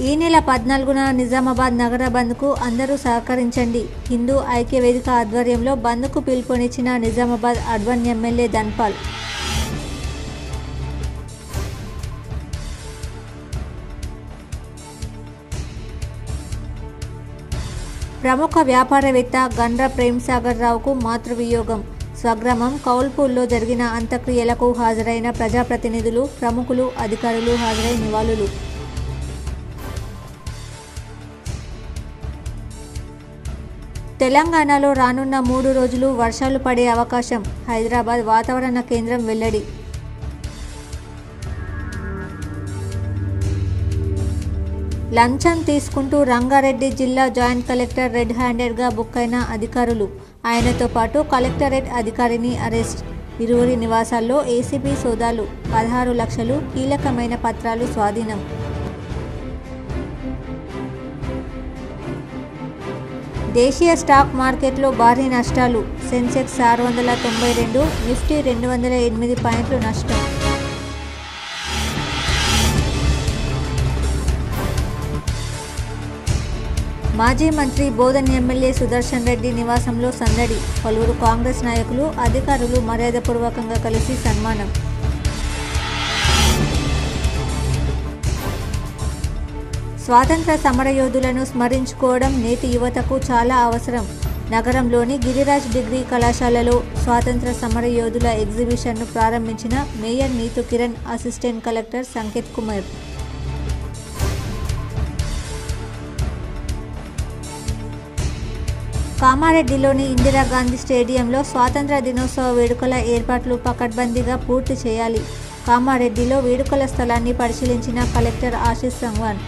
ఈ నెల 14న నిజామాబాద్ నగర బంద్కు అందరూ సహకరించండి. హిందూ ఐక్య వేదిక ఆధ్వర్యంలో బంద్కు పిలుపునిచ్చిన నిజామాబాద్ అర్బన్ ఎమ్మెల్యే ధన్పాల్. ప్రముఖ వ్యాపారవేత్త గండ్ర ప్రేమ్సాగర్ రావుకు మాతృవియోగం. స్వగ్రామం కౌల్పూర్లో జరిగిన అంత్యక్రియలకు హాజరైన ప్రజాప్రతినిధులు, ప్రముఖులు, అధికారులు హాజరై నివాళులు. తెలంగాణలో రానున్న 3 రోజులు వర్షాలు పడే అవకాశం. హైదరాబాద్ వాతావరణ కేంద్రం వెల్లడి. లంచం తీసుకుంటూ రంగారెడ్డి జిల్లా జాయింట్ కలెక్టర్ రెడ్ హ్యాండెడ్గా బుక్ అయిన అధికారులు. ఆయనతో పాటు కలెక్టరేట్ అధికారిని అరెస్ట్. ఇరువురి నివాసాల్లో ఏసీబీ సోదాలు. 16 లక్షలు కీలకమైన పత్రాలు స్వాధీనం. దేశీయ స్టాక్ మార్కెట్లో భారీ నష్టాలు. సెన్సెక్స్ 692, నిఫ్టీ 208 పాయింట్లు నష్టం. మాజీ మంత్రి బోధన్ ఎమ్మెల్యే సుదర్శన్ రెడ్డి నివాసంలో సందడి. పలువురు కాంగ్రెస్ నాయకులు, అధికారులు మర్యాదపూర్వకంగా కలిసి సన్మానం. స్వాతంత్ర సమరయోధులను స్మరించుకోవడం నేటి యువతకు చాలా అవసరం. నగరంలోని గిరిరాజ్ డిగ్రీ కళాశాలలో స్వాతంత్ర సమరయోధుల ఎగ్జిబిషన్ను ప్రారంభించిన mayor Neetu Kiran, assistant collector Sanket Kumar. కామారెడ్డిలోని ఇందిరాగాంధీ స్టేడియంలో స్వాతంత్ర దినోత్సవ వేడుకల ఏర్పాట్లు పకడ్బందీగా పూర్తి చేయాలి. కామారెడ్డిలో వేడుకల స్థలాన్ని పరిశీలించిన కలెక్టర్ ఆశీష్ సంగ్వాన్.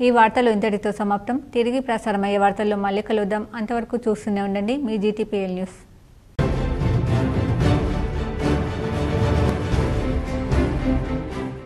ఈ వార్తలు ఇంతటితో సమాప్తం. తిరిగి ప్రసారమయ్యే వార్తల్లో మళ్ళీ కలుద్దాం. అంతవరకు చూస్తూనే ఉండండి మీ GTPL న్యూస్.